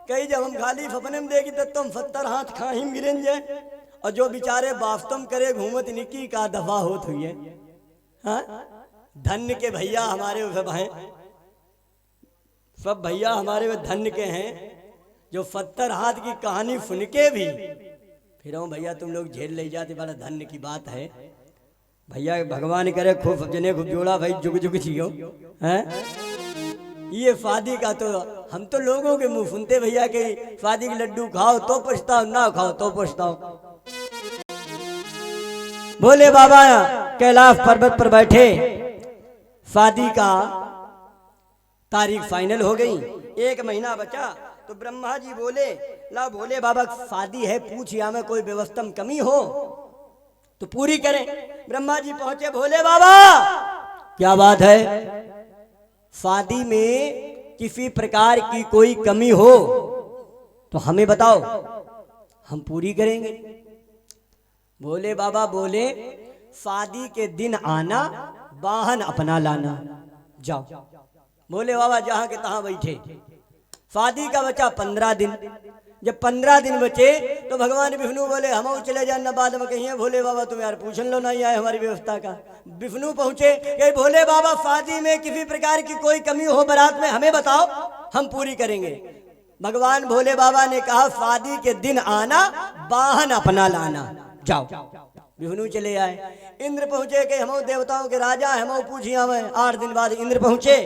कही जब हम खाली सपने में देखी तो तुम 70 हाथ खाहिम गिरन जाए, और जो बेचारे वास्तव करे घूमत निकी का दफा होत हुई है। हाँ, धन्य के भैया हमारे सब हैं, सब भैया हमारे वे धन्य के हैं जो 70 हाथ की कहानी सुन के भी फिर भैया तुम लोग झेल ले जाते। बड़ा धन्य की बात है भैया। भगवान करे खूब जने खूब जोड़ा भाई, जुग जुग जियो। हैं ये शादी का तो हम तो लोगों के मुंह सुनते भैया के शादी के लड्डू खाओ तो पछताओ, ना खाओ तो पछताओ। भोले बाबा कैलाश पर्वत पर बैठे, शादी का तारीख फाइनल हो गई, 1 महीना बचा। तो ब्रह्मा जी बोले ला भोले बाबा शादी है, पूछ या में कोई व्यवस्था में कमी हो तो पूरी करें। ब्रह्मा जी पहुंचे, भोले बाबा क्या बात है, शादी में किसी प्रकार की कोई कमी हो तो हमें बताओ, हम पूरी करेंगे। भोले बाबा बोले शादी के दिन आना, वाहन अपना लाना, जाओ। भोले बाबा जहां के तहां बैठे। शादी का बचा 15 दिन। जब 15 दिन बचे तो भगवान विष्णु बोले हम चले जाना, बाद में कहिए भोले बाबा तुम यार पूछन लो नहीं आए हमारी व्यवस्था का। विष्णु पहुंचे, ये भोले बाबा शादी में किसी प्रकार की कोई कमी हो बारात में हमें बताओ, हम पूरी करेंगे। भगवान भोले बाबा ने कहा शादी के दिन आना, वाहन अपना लाना, जाओ। विष्णु चले आए। इंद्र पहुंचे कि हम देवताओं के राजा हम पूछिए हमें। 8 दिन बाद इंद्र पहुंचे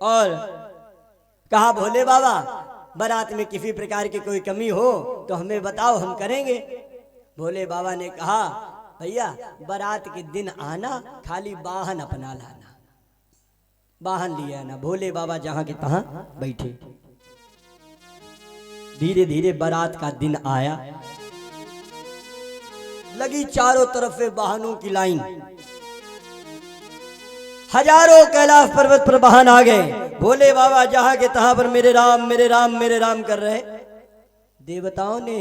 और कहा भोले बाबा बारात में किसी प्रकार की कोई कमी हो तो हमें बताओ, हम करेंगे। भोले बाबा ने कहा भैया बारात के दिन आना, खाली वाहन अपना लाना, वाहन लिया ना। भोले बाबा जहां के तहां बैठे। धीरे धीरे बारात का दिन आया, लगी चारों तरफ से वाहनों की लाइन, हजारों कैलाश पर्वत पर वाहन आ गए। भोले बाबा जहां के तहां पर मेरे राम मेरे राम मेरे राम कर रहे। देवताओं ने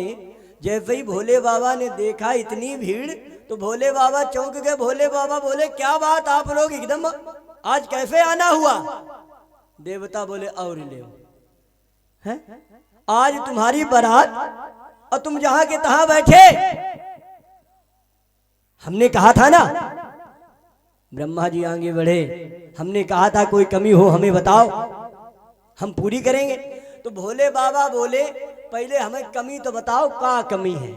जैसे ही भोले बाबा ने देखा इतनी भीड़ तो भोले बाबा चौंक गए। भोले बाबा बोले क्या बात, आप लोग एकदम आज कैसे आना हुआ? देवता बोले और ले हैं, आज तुम्हारी बारात और तुम जहां के तहां बैठे। हमने कहा था ना, ब्रह्मा जी आगे बढ़े, हमने कहा था कोई कमी हो हमें बताओ, हम पूरी करेंगे। तो भोले बाबा बोले पहले हमें कमी तो बताओ, क्या कमी है?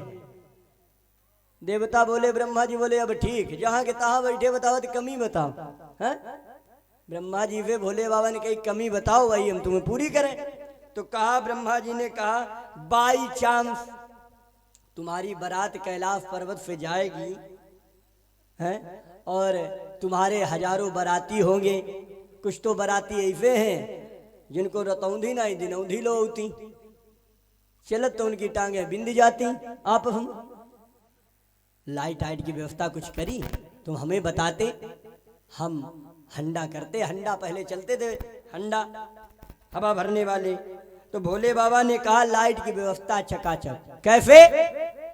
देवता बोले, ब्रह्मा जी बोले अब ठीक, जहां के तहां बैठे बताओ तो कमी बताओ। हैं? ब्रह्मा जी से भोले बाबा ने कही कमी बताओ भाई हम तुम्हें पूरी करें। तो कहा, ब्रह्मा जी ने कहा बाई चांस तुम्हारी बारात कैलाश पर्वत से जाएगी हैं, और तुम्हारे हजारों बाराती होंगे। कुछ तो बाराती ऐसे हैं जिनको रतौंधी नहीं दिनौंधी लो होती, चलत तो उनकी टांगे बिंद जाती। आप हम लाइट आइट की व्यवस्था कुछ करी तुम हमें बताते, हम हंडा करते। हंडा पहले चलते थे, हंडा हवा भरने वाले। तो भोले बाबा ने कहा लाइट की व्यवस्था चकाचक। कैसे?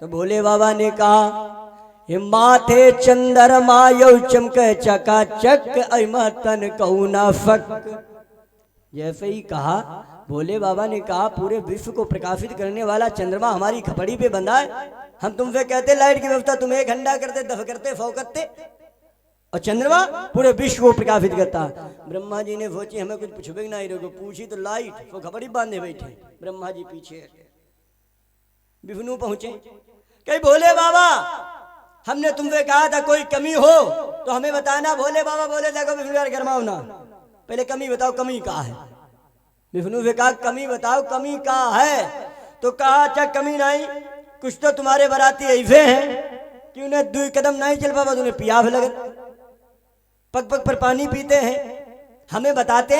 तो भोले बाबा ने कहा माथे चंद्रमा यौ चमके चकाचक, अइमा तन कहू ना फक। जैसे ही कहा भोले बाबा ने कहा पूरे विश्व को प्रकाशित करने वाला चंद्रमा हमारी खपड़ी पे बंधा है। हम तुमसे कहते लाइट की व्यवस्था, तुम एक घंटा करते, 10 करते, 100 करते, और चंद्रमा पूरे विश्व को प्रकाशित करता। ब्रह्मा जी ने सोची हमें कुछ पूछबे नहीं रहो, पूछी तो लाइट वो खपड़ी बांधे बैठे। ब्रह्मा जी पीछे हटे, विष्णु पहुंचे, कहीं भोले बाबा हमने तुमसे कहा था कोई कमी हो तो हमें बताना। भोले बाबा बोले देखो विष्णु यार गरमाओ ना, पहले कमी बताओ, कमी कहाँ है? विष्णु से कहा कमी बताओ, कमी कहाँ है? तो कहा अच्छा कमी नहीं, कुछ तो तुम्हारे बाराती ऐसे हैं कि उन्हें 2 कदम नहीं चल पावा, उन्हें प्यास लगे, पग पग पर पानी पीते हैं, हमें बताते,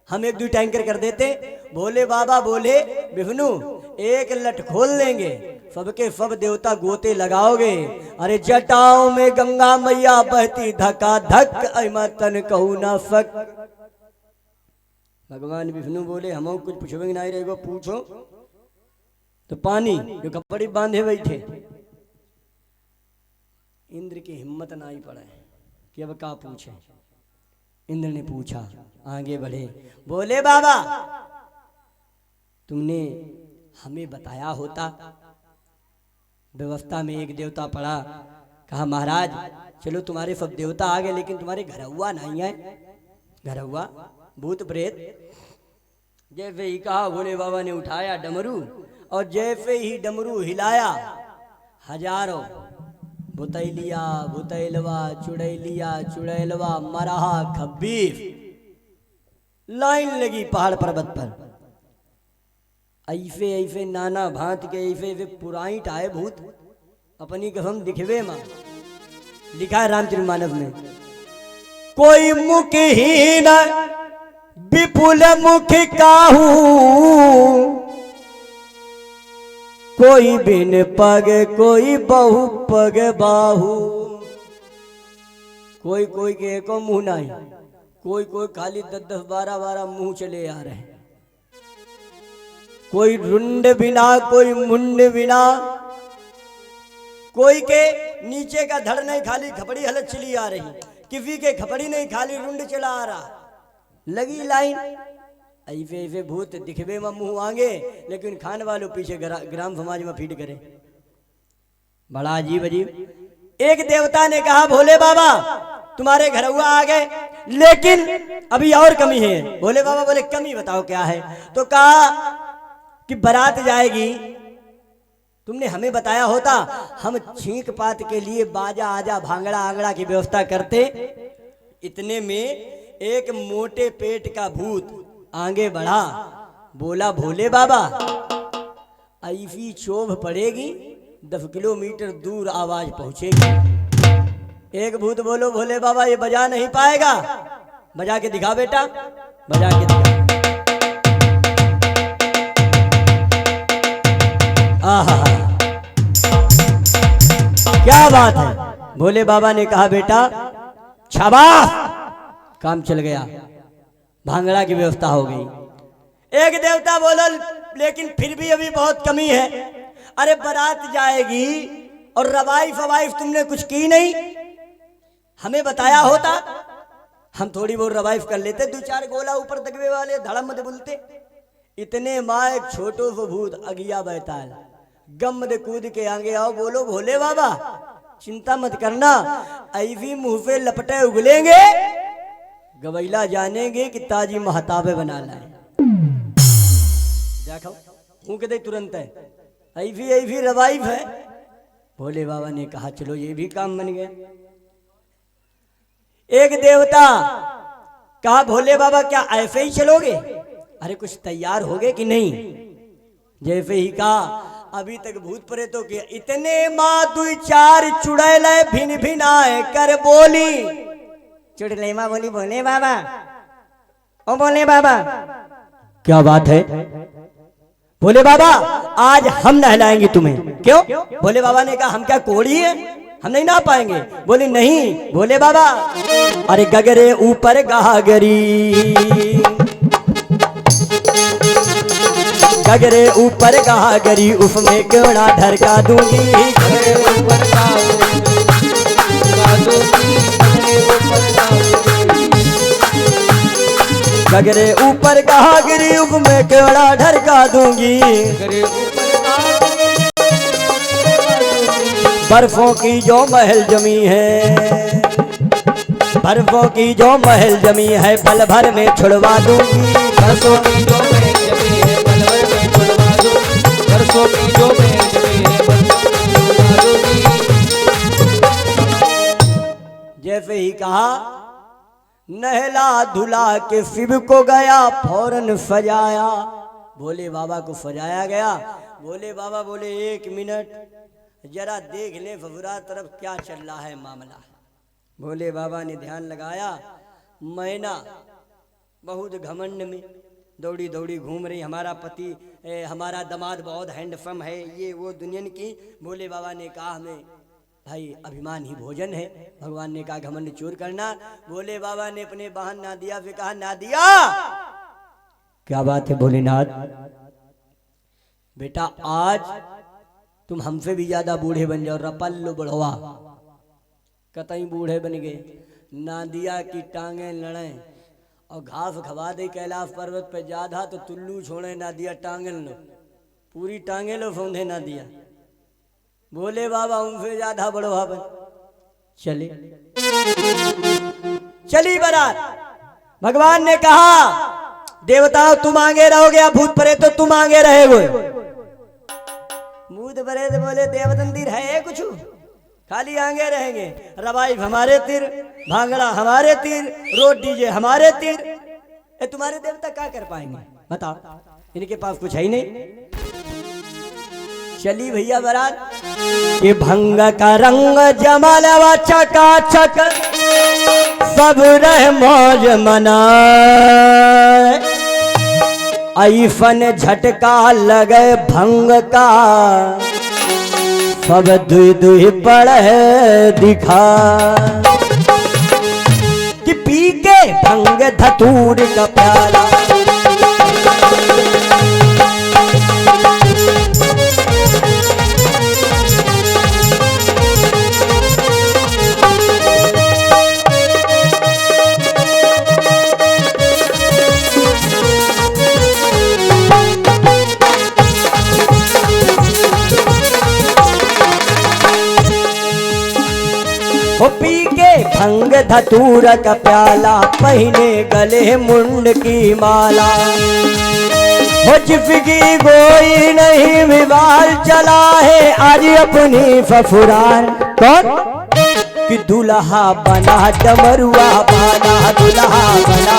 हम 1-2 टैंकर कर देते। भोले बाबा बोले विष्णु एक लट खोल देंगे, सबके सब देवता गोते लगाओगे, अरे जटाओं में गंगा मैया बहती धका धक, अइमा तन कहू ना फक। भगवान विष्णु बोले हम कुछ पूछोगे नहीं रहेगा, पूछो। तो पानी जो कपड़ी बांधे बैठे, इंद्र की हिम्मत नहीं पड़े कि अब क्या पूछे। इंद्र ने पूछा, आगे बढ़े, बोले बाबा तुमने हमें बताया होता। व्यवस्था में एक देवता पड़ा, कहा महाराज चलो तुम्हारे सब देवता आ गए लेकिन तुम्हारे घरौआ नहीं है, घरौआ भूत प्रेत। जैसे ही कहा भोले बाबा ने उठाया डमरू, और जैसे ही डमरू हिलाया हजारों भुतैलिया भुतैलवा चुड़ैलिया चुड़ैलवा मरहा खब्बीर लाइन लगी पहाड़ पर्वत पर। ऐसे ऐसे नाना भांत के ऐसे ऐसे पुराइट आए भूत, अपनी कसम दिखवे मां। लिखा है रामचरितमानस में, कोई मुखहीन विपुल मुख काहू, कोई बिन पग कोई बहु पग बाहू। कोई कोई के एको मुंह नहीं, कोई कोई खाली 10-10 12-12 मुंह चले आ रहे हैं। कोई रुंड बिना कोई मुंड बिना, कोई के नीचे का धड़ नहीं खाली खपड़ी हलत चली आ रही, किसी के खपड़ी नहीं खाली रुंड चला आ रहा। लगी लाइन, ऐसे ऐसे भूत दिखबे में मुंह आगे लेकिन खान वालों पीछे ग्राम समाज में फीड करे। बड़ा अजीब अजीब। एक देवता ने कहा भोले बाबा तुम्हारे घरौआ आ गए लेकिन अभी और कमी है। भोले बाबा बोले कमी बताओ क्या है? तो कहा कि बारात जाएगी, तुमने हमें बताया होता हम छींक पात के लिए बाजा आजा भांगड़ा आंगड़ा की व्यवस्था करते। इतने में एक मोटे पेट का भूत आगे बढ़ा बोला भोले बाबा ऐसी चोभ पड़ेगी 10 किलोमीटर दूर आवाज पहुंचेगी। एक भूत बोलो भोले बाबा ये बजा नहीं पाएगा, बजा के दिखा बेटा, बजा के दिखा। आहा क्या बात है। भोले बाबा ने कहा बेटा शाबाश, काम चल गया, भांगड़ा की व्यवस्था हो गई। एक देवता बोलो लेकिन फिर भी अभी बहुत कमी है। अरे बारात जाएगी और रवाई फवाइफ तुमने कुछ की नहीं, हमें बताया होता, हम थोड़ी बहुत रवाइफ कर लेते, 2-4 गोला ऊपर दगवे वाले धड़म मत बोलते। इतने माँ एक छोटो सो भूत अगिया बैताल गम दे कूद के आगे आओ, बोलो भोले बाबा चिंता मत करना, ऐसी मुंह पे लपटे उगलेंगे, गवैला जानेंगे कि ताजी महताबे बना लाए। देखो फूंक दे तुरंत है, ऐसी ऐसी रवाइफ है। भोले बाबा ने कहा चलो ये भी काम बन गया। एक देवता कहा भोले बाबा क्या ऐसे ही चलोगे? अरे कुछ तैयार हो गए कि नहीं? जैसे ही कहा अभी तक भूत प्रेतों के इतने माँ 2-4 चुड़ैल भिन भिन आए कर बोली, चुड़ैल माँ बोली भोले बाबा, ओ भोले बाबा क्या बात है? भोले बाबा आज हम नहलाएंगे तुम्हें। क्यों? भोले बाबा ने कहा हम क्या कोड़ी है, हम नहीं नहा पाएंगे। बोली नहीं भोले बाबा, अरे गगरे ऊपर गागरी, गगरे ऊपर गागरी उसमें क्यों ढरका दूंगी, गगरे ऊपर गागरी उसमें क्यों ढरका दूंगी, बर्फों की जो महल जमी है, बर्फों की जो महल जमी है पल भर में छुड़वा दूंगी, बरसों की जो महल जमी है पल भर में छुड़वा दूंगी, बरसों की जो महल जमी है पल भर में छुड़वा दूंगी। जैसे ही कहा नहला धुला के शिव को गया फौरन सजाया, भोले बाबा को सजाया गया। भोले बाबा बोले 1 मिनट जरा देख ले फफुरा तरफ क्या चल रहा है मामला। भोले बाबा ने ध्यान लगाया, मैना बहुत घमंड में दौड़ी दौड़ी घूम रही, हमारा पति हमारा दामाद बहुत हैंडसम है, ये वो दुनियन की। भोले बाबा ने कहा हमें भाई अभिमान ही भोजन है, भगवान ने कहा घमंड चूर करना। भोले बाबा ने अपने बहन नादिया से कहा नादिया क्या बात है भोलेनाथ, बेटा आज तुम हमसे भी ज्यादा बूढ़े बन जाओ, रपल लो बढ़वा, कतई बूढ़े बन गए। नादिया की टांगे लड़े और घास खवा दे कैलाश पर्वत पे जाधा तो तुल्लू छोड़े नादिया टांगे लो, पूरी टांगे लो सौंधे नादिया। भोले बाबा उनसे ज्यादा बढ़वा बन चले, चली बारात। भगवान ने कहा देवताओं तुम आगे रहोगे या भूत प्रेत तो तुम आगे रहोगे। भूत प्रेत बोले देवतंदिर है कुछ, खाली आगे रहेंगे, रवाई हमारे तीर, भांगड़ा हमारे तीर, रोड डीजे हमारे तीर। तुम्हारे देवता क्या कर पाएंगे बताओ, इनके पास कुछ है ही नहीं। चली भैया बारात, ये भंग का रंग जमालवा चकाचक सब रह मौज मनाए, ऐसन झटका लगे भंग का सब दुई दुई पड़े दिखा, कि पी के भंग धतूर का प्याला, पी के भंग धतूर का प्याला, पहने गले मुंड की माला, हो जिसकी कोई नहीं विवाल चला है आज अपनी फफुरान। कौन? कि दुल्हा बना डमरुआ बाना, दुल्हा बना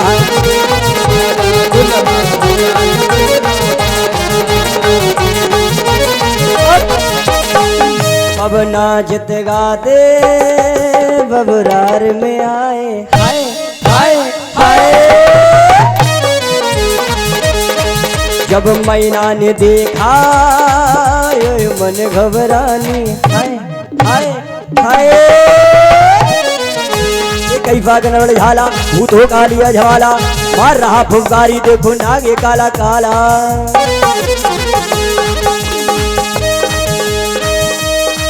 नाचत गाते बबरार में आए, हाय हाय हाय। जब मैना ने देखा ये मन घबरानी, हाय हाय हाय। ये कैफा का नवल झाला भूत हो कालिया झवाला, मार रहा फुफकारी देखो नागे काला काला।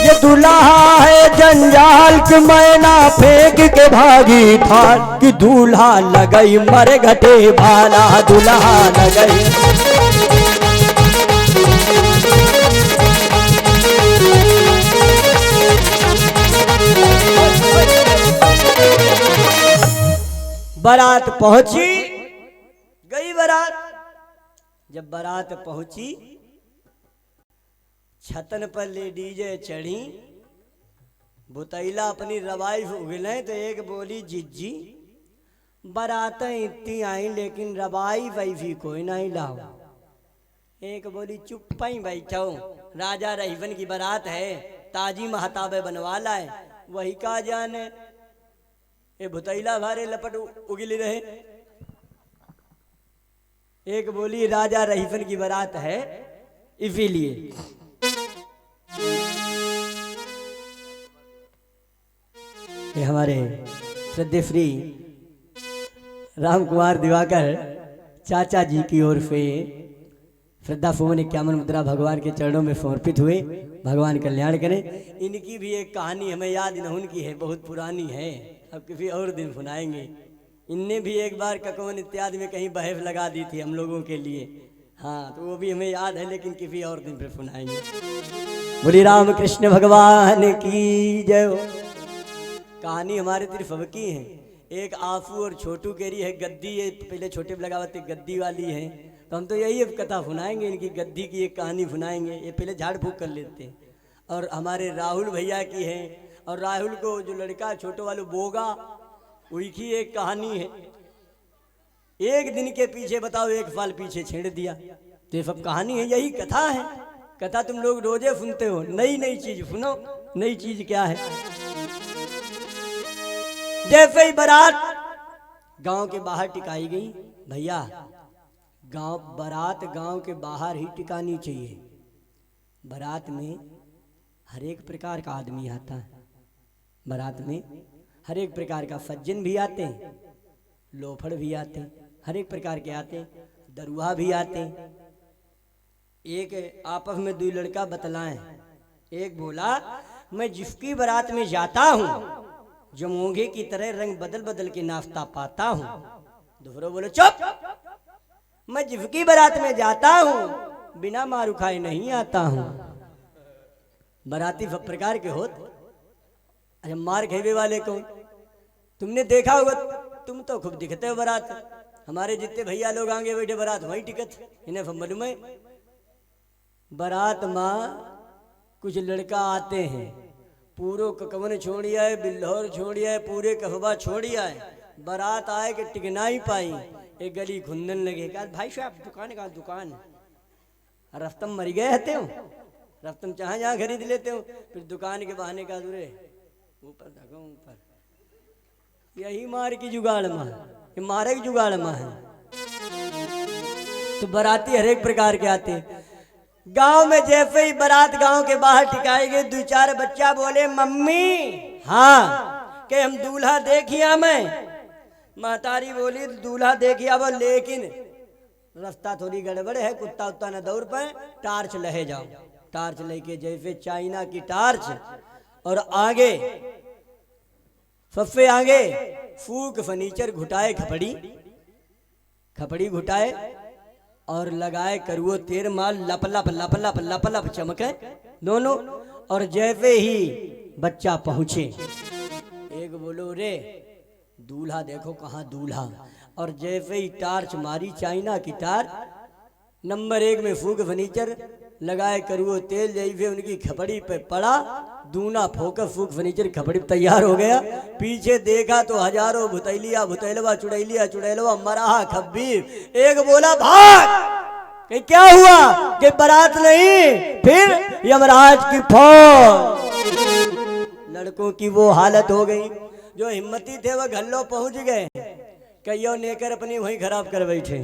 ये दूल्हा है जंजाल के मैना फेंक के भागी था, कि दूल्हा लगई मर घटे भाला, दूल्हा लगई। बारात पहुंची, गई बारात। जब बारात पहुंची छतन पर ले डीजे चढ़ी, बुतैला अपनी रवाई उगले तो एक बोली जिज्जी बारातें इतनी आई लेकिन रवाई वैफी कोई नहीं लाओ। एक बोली चुप ही बैठो, राजा रहीवन की बारात है, ताजी महताबे बनवा लाए, वही का जाने। ये भुतैला भारे लपट उगली रहे। एक बोली राजा रहीफन की बारात है इसीलिए। ये हमारे श्रद्धे श्री राम कुमार दिवाकर चाचा जी की ओर से श्रद्धा सुमन 51 मुद्रा भगवान के चरणों में समर्पित हुए। भगवान कल्याण करें। इनकी भी एक कहानी हमें याद न उनकी है, बहुत पुरानी है, अब किसी और दिन सुनाएंगे। इनने भी एक बार ककवन इत्यादि में कहीं बहस लगा दी थी हम लोगों के लिए, हाँ, तो वो भी हमें याद है, लेकिन किसी और दिन फिर सुनाएंगे। बोली राम कृष्ण भगवान की जय हो। कहानी हमारे तरफ सबकी है। एक आफू और छोटू केरी है गद्दी, ये पहले छोटे लगावते गद्दी वाली है, तो हम तो यही अब कथा सुनाएंगे, इनकी गद्दी की एक कहानी सुनाएंगे। ये पहले झाड़ फूक कर लेते हैं। और हमारे राहुल भैया की है, और राहुल को जो लड़का छोटो वाले बोगा उनकी एक कहानी है। एक दिन के पीछे बताओ, एक साल पीछे छेड़ दिया, तो ये सब कहानी है, यही कथा है। कथा तुम लोग रोजे सुनते हो, नई नई चीज सुनो। नई चीज क्या है? जैसे ही बारात गांव के बाहर टिकाई गई, भैया बारात गांव के बाहर ही टिकानी चाहिए। बारात में हर एक प्रकार का आदमी आता है, बारात में हर एक प्रकार का सज्जन भी आते हैं, लोफड़ भी आते हैं, हर एक प्रकार के आते हैं, दरुआ भी आते हैं। एक आपस में दो लड़का बतलाएं, एक बोला मैं जिसकी बारात में जाता हूँ जमोगे की तरह रंग बदल बदल के नाश्ता पाता हूँ। दूसरा बोले चुप, मैं जिसकी बारात में जाता हूँ बिना मारू खाए नहीं आता हूँ। बाराती सब प्रकार के होते। अच्छा, मार खेवे वाले को तुमने देखा होगा, तुम तो खूब दिखते हो बारात। हमारे जितने भैया लोग आगे बैठे बारात वही टिकट, इन्हें मालूम है। बारात माँ कुछ लड़का आते हैं, पूरो ककवन छोड़िया है, बिल्हौर छोड़िया है, पूरे कफबा छोड़िया है, बारात आए कि टिकना ही पाई। एक गली खुंदन लगे, कहा भाई साहब दुकान का दुकान रफ्तम मर गए रहते हो, रफ्तम जहाँ जहाँ खरीद लेते हो, फिर दुकान के बहाने का दूरे ऊपर धगो ऊपर। यही मार की जुगाड़ माँ, ये मारे की जुगाड़ माँ है। तो बाराती हर एक प्रकार के आते हैं। गांव में जैसे ही बारात गांव के बाहर टिकाई गई, दो चार बच्चा बोले मम्मी हाँ के हम दूल्हा देखिया। मैं महतारी बोली दूल्हा देखिया वो, लेकिन रास्ता थोड़ी गड़बड़ है, कुत्ता उत्ता न दौड़ पाए, टार्च लहे जाओ। टार्च लेके जैसे चाइना की टार्च, और आगे सबसे आगे फूक फर्नीचर घुटाए, खपड़ी घुटाए और लगाए करुओ तेर माल, लप लप लप लप लप लप चमके दोनों। और जैसे ही बच्चा पहुंचे, एक बोलो रे दूल्हा देखो कहाँ दूल्हा, और जैसे ही टार्च मारी चाइना की टार्च, नंबर 1 में फूक फर्नीचर लगाए करुओ तेल, जैसे उनकी खपड़ी पे पड़ा, दूना फोकस फूक फर्नीचर खपड़ी तैयार हो गया। पीछे देखा तो हजारों भुतैलिया भुतैलवा चुड़ैलिया चुड़ैलवा मराहा खब्बीर। एक बोला भाग, कि क्या हुआ? कि बारात नहीं, फिर यमराज की फौज। लड़कों की वो हालत हो गई, जो हिम्मती थे वो घल्लो पहुंच गए, कईयों नेकर अपनी वहीं खराब कर बैठे।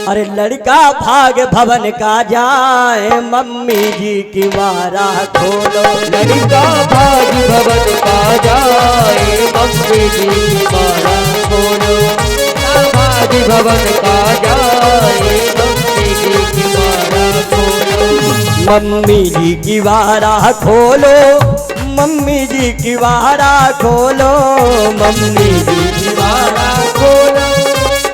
अरे लड़का भाग भवन का जाए, मम्मी जी की मारा खोलो। लड़का भाग भवन का जाए, मम्मी जी की मारा खोलो। भाग भवन का जाए, मम्मी जी की मारा खोलो। मम्मी जी की वारा खोलो, मम्मी जी की वारा खोलो, मम्मी जी की वारा खोलो,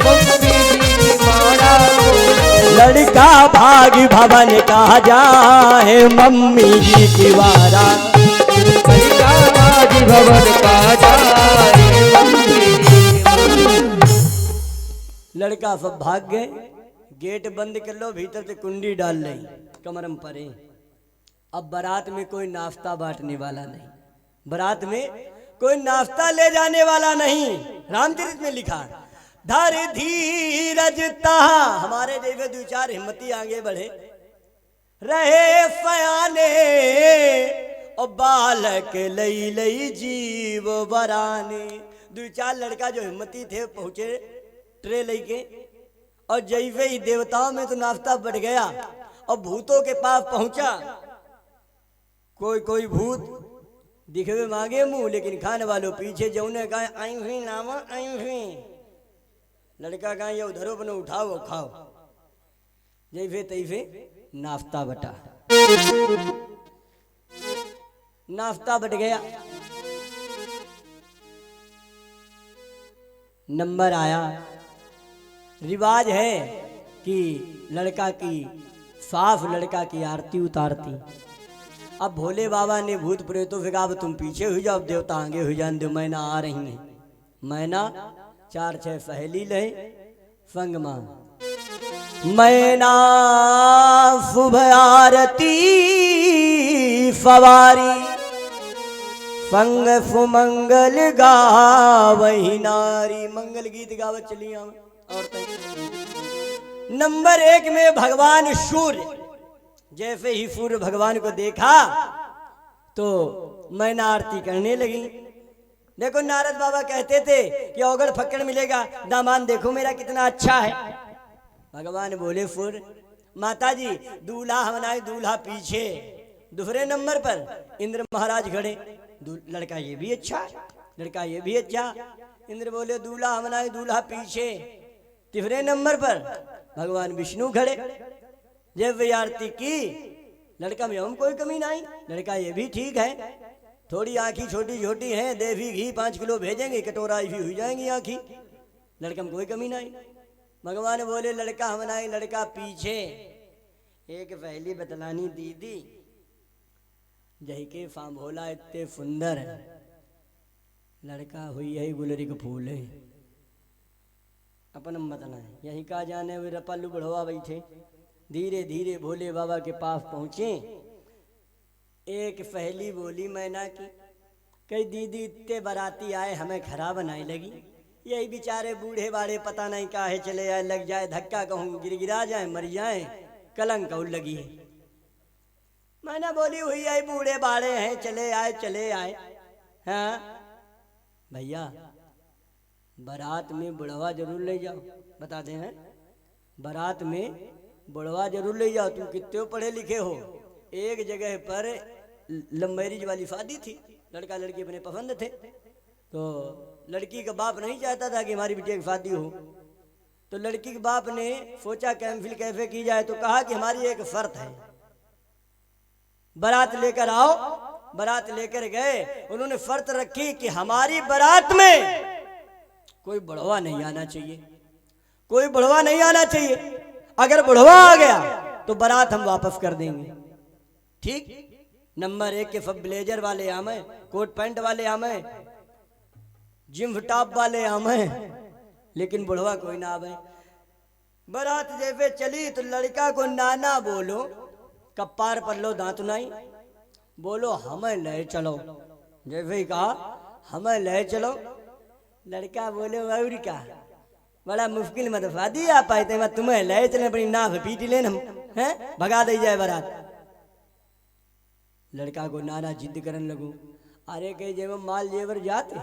मम्मी जी की मारा खोलो। लड़का भाग भवन का जाए, मम्मी जी की वारा। लड़का भाग भवन का जाए, मम्मी जी की मारा। लड़का सब भाग गए, गेट बंद कर लो, भीतर से कुंडी डाल ली, कमरम परे। अब बारात में कोई नाश्ता बांटने वाला नहीं, बारात में कोई नाश्ता ले जाने वाला नहीं। रामचरित में लिखा, धर धीरज तहा, हमारे जैसे दो चार हिम्मती आगे बढ़े, रहे सयाने और बालक लई लई जीव बराने। दो चार लड़का जो हिम्मती थे पहुंचे ट्रे लेके, और जैसे ही देवताओं में तो नाश्ता बढ़ गया और भूतों के पास पहुंचा। कोई कोई भूत दिखवे मांगे मुंह, लेकिन खाने वालों पीछे जौने कहा आई हुई नामा आई हुई। लड़का कहा ये उधरो बनो, उठाओ और खाओ। जैसे तैसे नाश्ता बटा, नाश्ता बट गया, नंबर आया। रिवाज है कि लड़का की साफ लड़का की आरती उतारती। अब भोले बाबा ने भूत प्रेतों से कहा अब तुम पीछे हो जाओ, देवता आगे हो जाने दो, मैना आ रही है। मैना 4-6 सहेली ले संग मां, मैना शुभ आरती सवारी, संग सुमंगल गावही नारी। मंगल गीत गावत चली हम औरतें। नंबर 1 में भगवान सूर्य, जैसे ही सूर्य भगवान को देखा तो मैना आरती करने लगी। देखो नारद बाबा कहते थे कि अवगढ़ फक्कड़ मिलेगा, दामान देखो मेरा कितना अच्छा है। भगवान बोले सूर्य, माता जी दूल्हा हमनाए, दूल्हा पीछे। दूसरे नंबर पर इंद्र महाराज खड़े, लड़का ये भी अच्छा है, लड़का ये भी अच्छा। इंद्र बोले दूल्हा हमनाए, दूल्हा पीछे। तीसरे नंबर पर भगवान विष्णु खड़े। जब आरती की, लड़का में हम कोई कमी नहीं, लड़का ये भी ठीक है, थोड़ी आँखी छोटी छोटी है, देवी घी 5 किलो भेजेंगे, कटोरा भी हुई जाएंगी आँखी, लड़का में कोई कमी नहीं। भगवान बोले लड़का हमनाई, लड़का पीछे। एक पहली बतलानी दीदी जही के फाम भोला इतने सुंदर लड़का हुई है, गुलरी का फूल है, अपन बतना है, यही का जाने वे रपल्लू बढ़वा बैठे। धीरे धीरे भोले बाबा के पास पहुंचे। एक पहली बोली मैना की, कई दीदी इतने बाराती आए, हमें खरा बनाई लगी, यही बेचारे बूढ़े बाड़े पता नहीं काहे चले आए, लग जाए धक्का, कहूँ गिरगिरा जाए, मर जाए, कलंक और लगी है। मैंने बोली हुई है बूढ़े बाड़े हैं, चले आए चले आए। हाँ भैया बारात में बुढ़वा जरूर ले जाओ, बताते हैं बारात में बुढ़वा जरूर ले जाओ। तुम कितने पढ़े लिखे हो। एक जगह पर लंबेरीज वाली शादी थी, लड़का लड़की अपने पसंद थे, तो लड़की का बाप नहीं चाहता था कि हमारी बिटिया की शादी हो, तो लड़की के बाप ने सोचा कैंसिल कैसे की जाए, तो कहा कि हमारी एक शर्त है, बारात लेकर आओ। बारात लेकर गए, उन्होंने शर्त रखी कि हमारी बारात में कोई बुढ़वा नहीं आना चाहिए, कोई बुढ़वा नहीं आना चाहिए, अगर बुढ़वा आ गया तो बारात हम वापस कर देंगे। ठीक। नंबर 1 के सब ब्लेजर वाले आमे, कोट पैंट वाले आमे, जिम टॉप वाले आमे, लेकिन बुढ़वा कोई ना आवे। बारात जैसे चली तो लड़का को नाना बोलो, कप्पार पर लो दांत नहीं, बोलो हमें ले चलो। जैसे ही कहा हमें ले चलो, लड़का बोले और क्या, बड़ा मुश्किल मत शादी आ पाए थे, मैं तुम्हें ले चले, अपनी नाव पीट लेन हम हैं, भगा दे जाए बारात। लड़का को नाना जिद करन लगो, अरे कहीं जेब माल जेवर जाते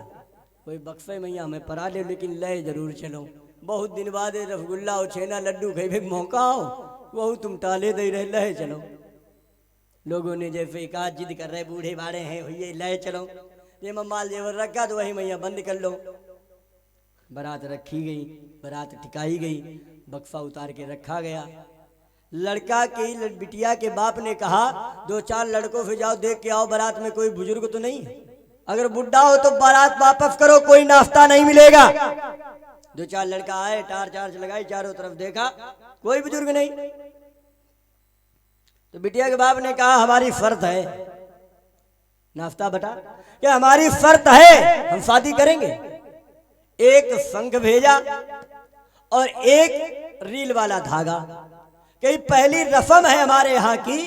कोई बक्से मैया हमें परा ले, लेकिन ले जरूर चलो। बहुत दिन बाद रसगुल्ला और छेना लड्डू खाई मौका हो, वह तुम टाले दे रहे, ले चलो। लोगों ने जैसे कहा जिद कर रहे बूढ़े बाड़े हैं भैया ले चलो, ये माल जेवर रखा तो वही मैया बंद कर लो। बारात रखी गई, बारात टिकाई गई, बक्सा उतार के रखा गया। लड़का की बिटिया के बाप ने कहा 2-4 लड़कों से जाओ देख के आओ बारात में कोई बुजुर्ग तो नहीं है, अगर बुढ़ा हो तो बारात वापस करो, कोई नाश्ता नहीं मिलेगा। 2-4 लड़का आए, टार्च लगाई, चारों तरफ देखा कोई बुजुर्ग नहीं। तो बिटिया के बाप ने कहा हमारी शर्त है, नाश्ता बता क्या हमारी शर्त है, हम शादी करेंगे। एक शंख भेजा और एक रील वाला धागा। कई पहली रस्म है हमारे यहाँ की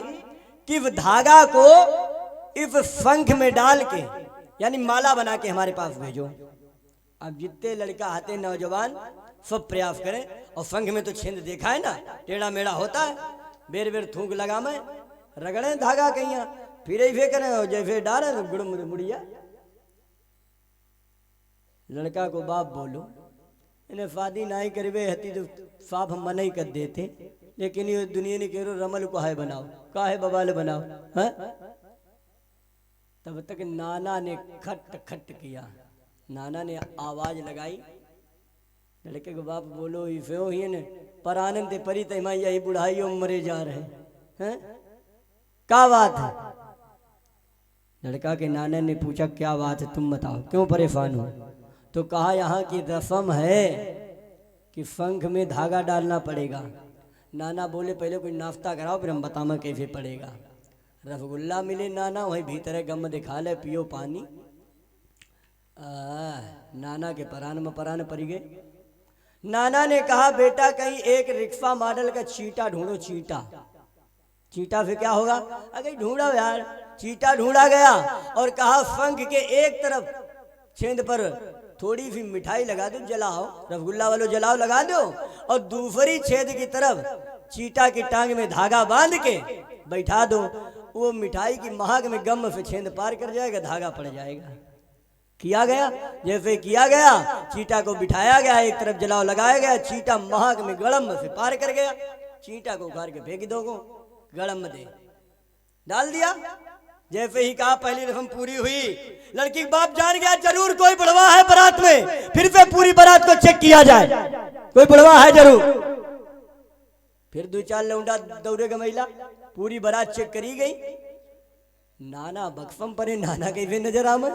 कि धागा को इस शंख में डाल के यानी माला बना के हमारे पास भेजो। अब जितने लड़का आते नौजवान सब प्रयास करें, और शंख में तो छेद देखा है ना, टेढ़ा मेढ़ा होता है, बेर बेर थूक लगा में रगड़े धागा कहीं फिर ऐसे करें और जैसे डाले तो गुड़ मुड़िया। लड़का को बाप बोलो इन्हें शादी नहीं करवे हती तो साफ हम मना ही कर देते, लेकिन ये दुनिया ने कह रमल को है बनाओ, काहे बवाल बनाओ है। तब तक नाना ने खट खट किया, नाना ने आवाज लगाई। लड़के को बाप बोलो इसे ही ने पर आनंद परी तमा यही बुढ़ाई मरे जा रहे हैं, क्या बात है। लड़का के नाना ने पूछा क्या बात है तुम बताओ क्यों परेशान हो। तो कहा यहाँ की रस्म है कि शंख में धागा डालना पड़ेगा। नाना बोले पहले कोई नाश्ता कराओ फिर हम बतावा कैसे पड़ेगा। रसगुल्ला मिले नाना वहीं भीतर गम दिखा ले पियो पानी। नाना के परान में परान पड़ गए। नाना ने कहा बेटा कहीं एक रिक्शा मॉडल का चीटा ढूंढो। चीटा चीटा फिर क्या होगा, अगर ढूंढा यार। चीटा ढूंढा गया और कहा शंख के एक तरफ छेद पर थोड़ी सी मिठाई लगा दो, जलाओ, रसगुल्ला वालों जलाओ लगा दो, और दूसरी छेद की तरफ चीटा की टांग में धागा बांध के बैठा दो। वो मिठाई की महक में गम से छेद पार कर जाएगा, धागा पड़ जाएगा। किया गया, जैसे किया गया, चीटा को बिठाया गया, एक तरफ जलाओ लगाया गया, चीटा महक में गड़म से पार कर गया। चीटा को उखाड़ के फेंक दो, गड़म दे डाल दिया। जैसे ही कहा पहली रस्म पूरी हुई। लड़की का बाप जान गया जरूर कोई बुढ़वा है बारात में, फिर से पूरी बारात को चेक किया जाए, कोई बुढ़वा है जरूर। फिर 2-4 लौंडा दौड़ेगा महिला, पूरी बारात चेक करी गई। नाना बक्सम परे, नाना कैसे नजर आमे,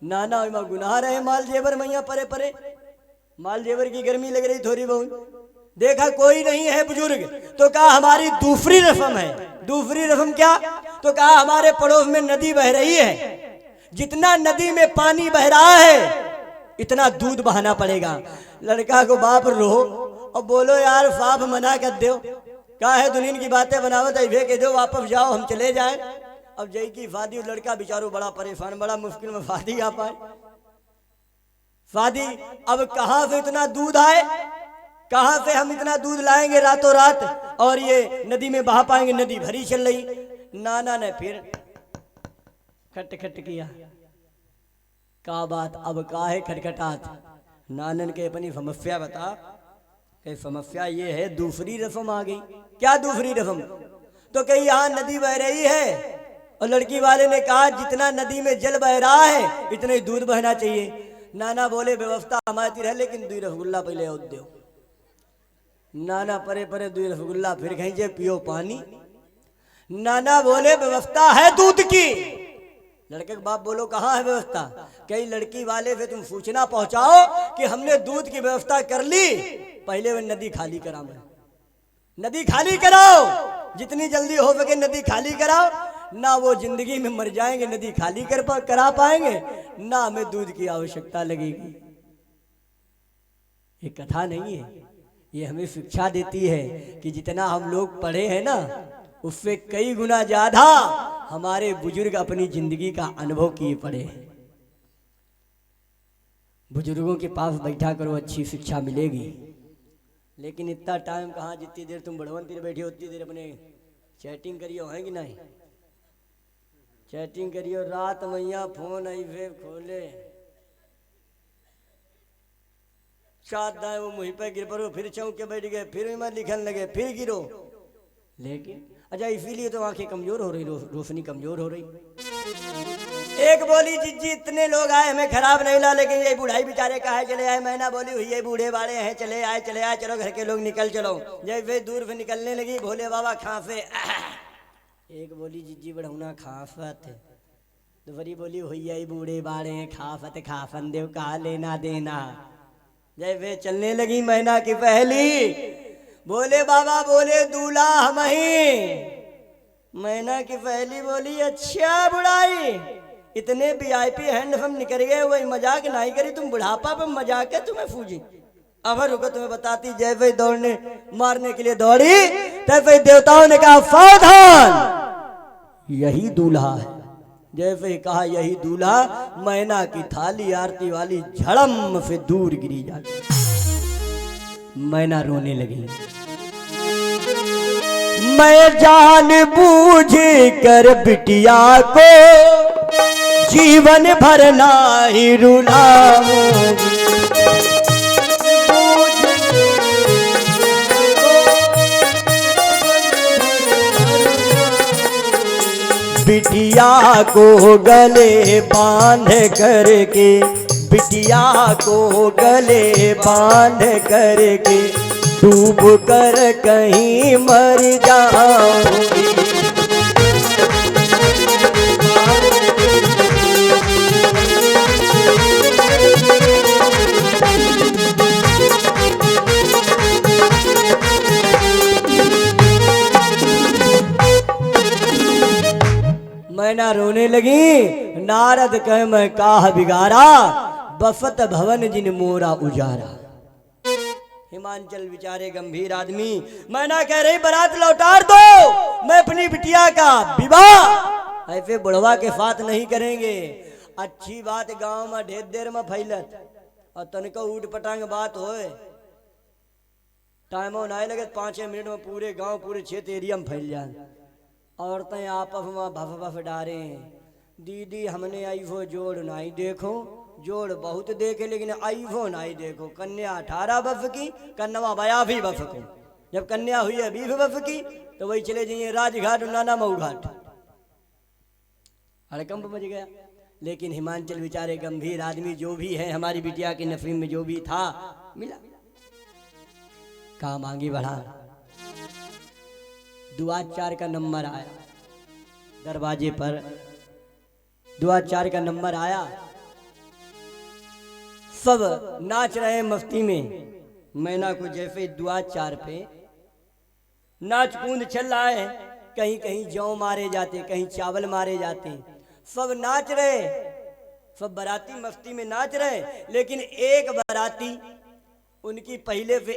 नाना में गुनाह रहे माल जेवर मैया परे परे, माल जेवर की गर्मी लग रही थोड़ी बहुत। देखा कोई नहीं है बुजुर्ग, तो कहा हमारी दूसरी रस्म है। दूसरी रस्म क्या, तो कहा हमारे पड़ोस में नदी बह रही है, जितना नदी में पानी बह रहा है इतना दूध बहाना पड़ेगा। लड़का को बाप रो और बोलो यार साफ मना कर दो, क्या है दुनिया की बातें बनावत ऐसे कह दो वापस जाओ हम चले जाए। अब जय की शादी, लड़का बेचारो बड़ा परेशान, बड़ा मुश्किल में शादी आ पाए। शादी अब कहां से इतना दूध आए, कहां से हम इतना दूध लाएंगे रातों रात और ये नदी में बहा पाएंगे, नदी भरी चल रही। नाना ने फिर खट खट किया, का बात अब का है खटखटात। नानन के अपनी समस्या बता, कि समस्या ये है दूसरी रस्म आ गई। क्या दूसरी रस्म, तो कहीं यहाँ नदी बह रही है और लड़की वाले ने कहा जितना नदी में जल बह रहा है इतना ही दूध बहना चाहिए। नाना बोले व्यवस्था हमारी रहे लेकिन 2 रसगुल्ला पहले और दो। नाना परे परे 2 रसगुल्ला फिर खींचे पियो पानी। नाना बोले व्यवस्था है दूध की। लड़के के बाप बोलो कहाँ है व्यवस्था, कई लड़की वाले से तुम सूचना पहुंचाओ कि हमने दूध की व्यवस्था कर ली, पहले वे नदी खाली करा। नदी खाली कराओ, जितनी जल्दी हो सके नदी खाली कराओ। ना वो जिंदगी में मर जाएंगे नदी खाली करा पाएंगे, ना हमें दूध की आवश्यकता लगेगी। ये कथा नहीं है, ये हमें शिक्षा देती है कि जितना हम लोग पढ़े हैं ना उससे कई गुना ज्यादा हमारे बुजुर्ग अपनी जिंदगी का अनुभव किए पड़े हैं। बुजुर्गों के पास बैठा करो, अच्छी शिक्षा मिलेगी। लेकिन इतना टाइम कहाँ, जितनी देर तुम बड़वंती बैठी उतनी देर अपने चैटिंग करिए है कि नहीं। चैटिंग करियो रात मैया फोन आई वे खोले चाद दाए वो मुँह पे गिर पड़ो फिर चौंक के बैठ गए फिर मैं लिखने लगे फिर गिरो लेकिन अच्छा इसीलिए तो आंखें कमजोर हो रही रोशनी कमजोर हो रही। एक बोली जिज्जी इतने लोग आए हमें खराब नहीं ला लेकिन ये बूढ़ाई बेचारे कहा चले आए। मैना बोली हुई ये बूढ़े बाड़े हैं चले आए चलो घर के लोग निकल चलो। जब वे दूर से निकलने लगी भोले बाबा खांसे एक बोली जिज्जी बढ़ौना खाफत दूसरी बोली हुई ये बूढ़े बाड़े हैं खाफत खाफन देव कहा लेना देना। जब वे चलने लगी मैना की पहली बोले बाबा बोले दूल्हा हम ही। मैना की पहली बोली अच्छा बुढ़ाई इतने वीआईपी हैंडसम निकल गए वही मजाक नहीं करी तुम बुढ़ापा पे मजाक है तुम्हें फूजी। अब रुको तुम्हें बताती जय भाई दौड़ने मारने के लिए दौड़ी तब भाई देवताओं ने कहा सावधान यही दूल्हा है। जय भाई कहा यही दूल्हा मैना की थाली आरती वाली झड़म से दूर गिरी जाती। मैना रोने लगी मैं जान बूझ कर बिटिया को जीवन भर नाही रुलाऊंगी। बिटिया को गले बांध करके बिटिया को गले बांध करके डूब कर कहीं मर जाऊंगी। मैना रोने लगी नारद कह मैं काह बिगाड़ा बफत भवन जिन मोरा उजारा। हिमांचल बेचारे गंभीर आदमी मैना कह रही बारात लौटार दो मैं अपनी बिटिया का विवाह ऐसे बुढ़वा के साथ नहीं करेंगे। अच्छी बात गांव में ढेर देर में फैलत और तनिको ऊट पटांग बात होए टाइमो ना लगे 5 मिनट में पूरे गांव पूरे क्षेत्र एरिया में फैल जाए। औरतें आपस में भफ भफ डारे दीदी हमने आई वो जोड़ नहीं देखो जोड़ बहुत देखे लेकिन आई वो नहीं देखो। कन्या 18 बफ की कन्या 82 बफ की जब कन्या हुई है 20 बफ की तो वही चले जाइए राजघाट नाना मऊ घाट हड़कंप मच गया। लेकिन हिमांचल बेचारे गंभीर आदमी जो भी है हमारी बिटिया के नसीब में जो भी था मिला काम आगे बढ़ा। दुआचार का नंबर आया दरवाजे पर दुआचार का नंबर आया सब नाच रहे मस्ती में। मैना को जैसे दुआचार पे नाच कूद चल रहा है कहीं कहीं जौ मारे जाते कहीं चावल मारे जाते सब नाच रहे सब बाराती मस्ती में नाच रहे। लेकिन एक बाराती उनकी पहले से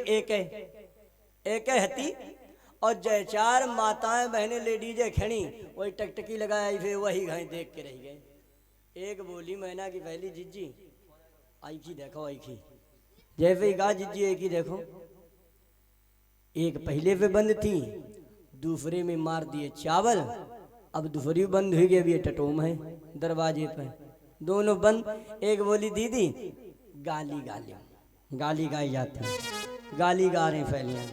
एक हती और जयचार माताएं बहनें लेडीज खड़ी वही टकटकी लगाई फिर वही घाई देख के रह गए। एक बोली मैना की पहली जिज्जी आई की देखो आई की जैसे ही कहा जिज्जी एक ही देखो एक पहले पे बंद थी दूसरे में मार दिए चावल अब दूसरी बंद हुई गई अभी टटोम है दरवाजे पर दोनों बंद। एक बोली दीदी गाली गाली गाली गाई जाती है गाली गा रहे फैलियां।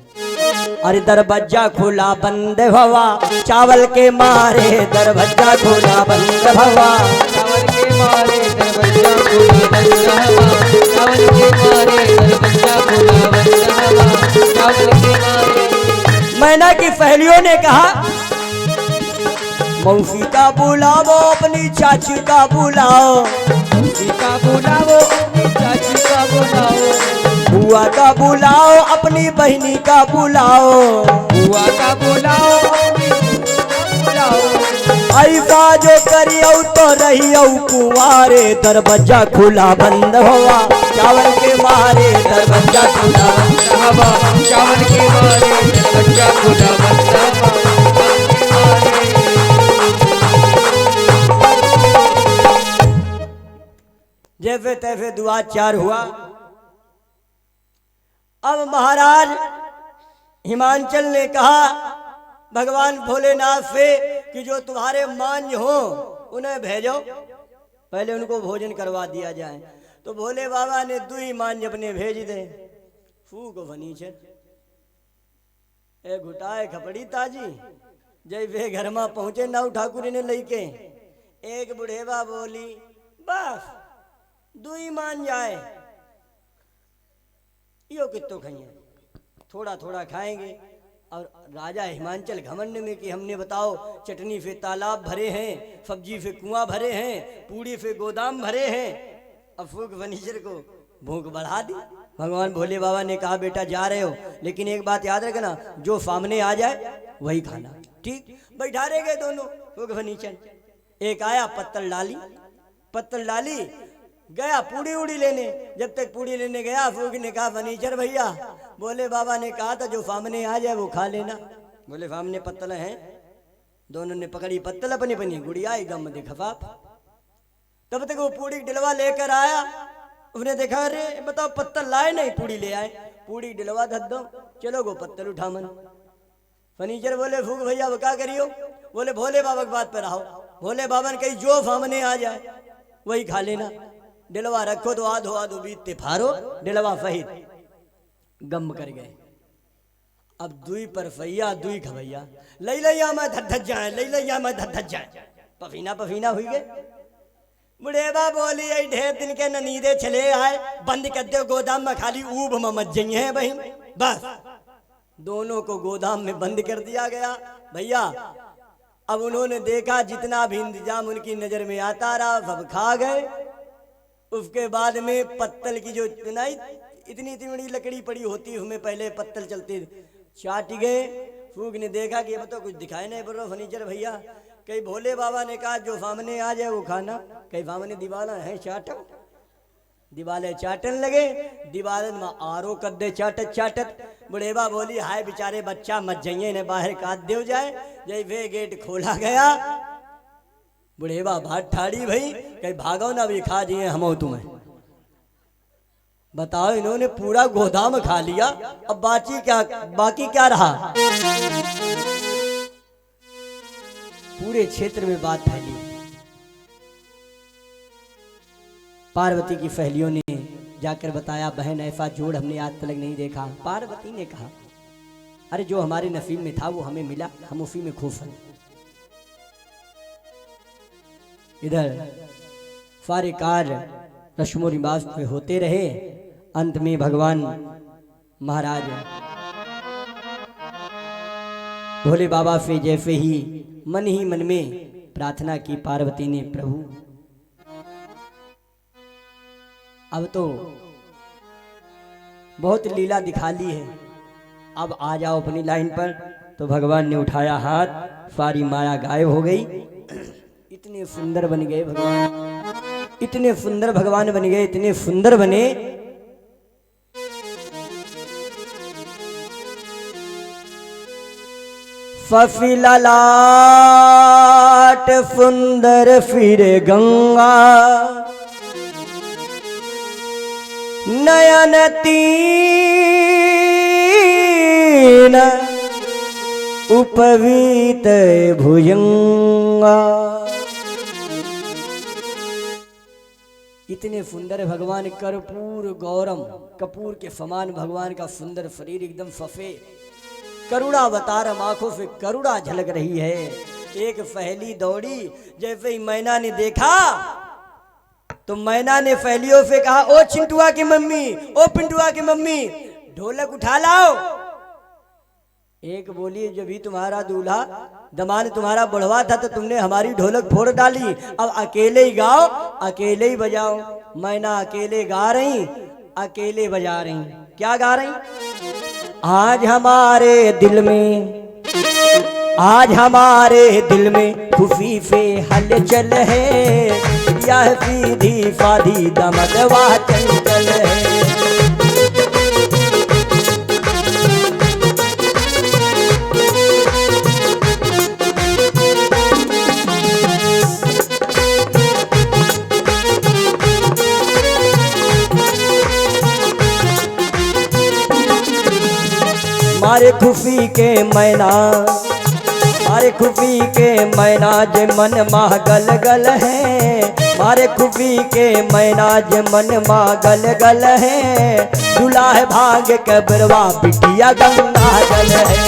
अरे दरवाजा खोला बंद हवा चावल के मारे दरवाजा खोला बंद हवा चावल के मारे दरवाजा खोला बंद हवा चावल के मारे दरवाजा खोला बंद हवा चावल के मारे। मैना की सहेलियों ने कहा मौसी का बुलाओ अपनी चाची का बुलाओ मौसी का बुलाओ अपनी चाची का बुलाओ बुआ का बुलाओ अपनी बहनी का बुलाओ बुआ का बुलाओ बुलाओ ऐसा जो करियो तो रहियो कुंवारे दरवाजा खुला बंद हुआ चावल के मारे दरवाजा खुला बंद हवा चावल के मारे दरवाजा खुला बंद हवा जैसे तैसे दुआचार हुआ। अब महाराज हिमांचल ने कहा भगवान भोलेनाथ से कि जो तुम्हारे मान्य हो उन्हें भेजो, पहले उनको भोजन करवा दिया जाए। तो भोले बाबा ने दुई मान अपने भेज दे। फूक फनीचर ए घुटाए खपड़ी ताजी जय वे घर में पहुंचे नाउ ठाकुर ने लईके एक बुढ़ेवा बोली बस दुई मान जाए, यो कितो खाइए, थोड़ा थोड़ा खाएंगे। और राजा हिमांचल घमंड में कि हमने बताओ चटनी पे तालाब भरे हैं, सब्जी पे कुआं भरे हैं, पूड़ी पे गोदाम भरे हैं। अब फूक फनीचर को भूख बढ़ा दी। भगवान भोले बाबा ने कहा बेटा जा रहे हो, लेकिन एक बात याद रखना, जो सामने आ जाए वही खाना। ठीक, बैठा रह गए दोनों फूक फनीचर। एक आया पत्तल डाली गया पूड़ी उड़ी लेने। जब तक पूड़ी लेने गया फूक ने कहा फनीचर भैया भोले बाबा ने कहा था जो सामने आ जाए वो खा लेना। बोले सामने पत्तल हैं। दोनों ने पकड़ी पत्तल अपनी अपनी गुड़िया एकदम में देखा। तब तक वो पूड़ी डिलवा लेकर आया। उसने देखा अरे बताओ पत्तल लाए नहीं, पूड़ी ले आए। पूड़ी डिलवा धर दो, चलो गो पत्तल उठा मन। फनीचर बोले फूक भैया वो क्या करियो? बोले भोले बाबा की बात पर रहो। भोले बाबा ने कही जो सामने आ जाए वही खा लेना। डिलवा रखो तो आधो आधो बीतते फारो, डिलवा सहित गम कर गए। अब दुई परफैया दुई खवैया लैया मैं धध जाए, लैया मैं धध जाए, पफीना पफीना हुई गए। बुढ़ेबा बोली आई ढेर दिन के नींदे चले आए, बंद कर दो गोदाम में, खाली ऊब में मत जाइए बहन। बस दोनों को गोदाम में बंद कर दिया गया। भैया अब उन्होंने देखा जितना भी इंतजाम उनकी नजर में आता रहा सब खा गए। उसके बाद में पत्तल की जो इतनी बड़ी लकड़ी पड़ी होती उसमें पहले पत्तल चलते चाट गए। फूक ने देखा कि अब तो कुछ दिखाई नहीं पड़ रहा फनीचर भैया। कई भोले बाबा ने कहा जो सामने आ जाए वो खाना। कई सामने दीवाला है चाटन, दीवाले चाटन लगे। दीवालन में आरो कर दे चाटत चाटत। बुढ़ेबा बोली हाय बेचारे बच्चा मत जाइए ने बाहर काट दे जाए। जय वे गेट खोला गया। बुढ़ेबा भाट ठाड़ी भाई कहीं भागो ना भी खा दिए हम तुम्हें। बताओ इन्होंने पूरा गोदाम खा लिया, अब बाकी क्या रहा? पूरे क्षेत्र में बात फैली। पार्वती की सहेलियों ने जाकर बताया बहन ऐसा जोड़ हमने आज तक नहीं देखा। पार्वती ने कहा अरे जो हमारे नसीब में था वो हमें मिला, हम उसी में खुश हैं। इधर सारे कार्य रस्मो रिवाज पे होते रहे। अंत में भगवान महाराज भोले बाबा से जैसे ही मन में प्रार्थना की पार्वती ने प्रभु अब तो बहुत लीला दिखा ली है, अब आ जाओ अपनी लाइन पर। तो भगवान ने उठाया हाथ, सारी माया गायब हो गई। इतने सुंदर बन गए भगवान, इतने सुंदर भगवान बन गए, इतने सुंदर बने। फफिललाट सुंदर फिर गंगा, नयन तीन उपवीत भुजंगा। इतने सुंदर भगवान, कर्पूर गौरम, कपूर के समान भगवान का सुंदर शरीर, एकदम सफेद, करुणावतार, आंखों से करुणा झलक रही है। एक पहेली दौड़ी, जैसे ही मैना ने देखा तो मैना ने पहेलियों से कहा ओ चिंटुआ की मम्मी, ओ पिंटुआ की मम्मी, ढोलक उठा लाओ। एक बोली जब भी तुम्हारा दूल्हा दमाद तुम्हारा बढ़वा था तो तुमने हमारी ढोलक फोड़ डाली, अब अकेले ही गाओ, अकेले ही बजाओ। मैना अकेले गा रही, अकेले बजा रही। क्या गा रही? आज हमारे दिल में, आज हमारे दिल में खुशी से हलचल है, यह सीधी साधी दमदवा चंचल है। मारे खुशी के मैना, मारे मारे खुफी के मैनाज मन माह गल गल है, मारे खुफी के मैनाज मन माह गल गल है, दूल्हा है भाग के बरवा बिटिया गंगा जल है।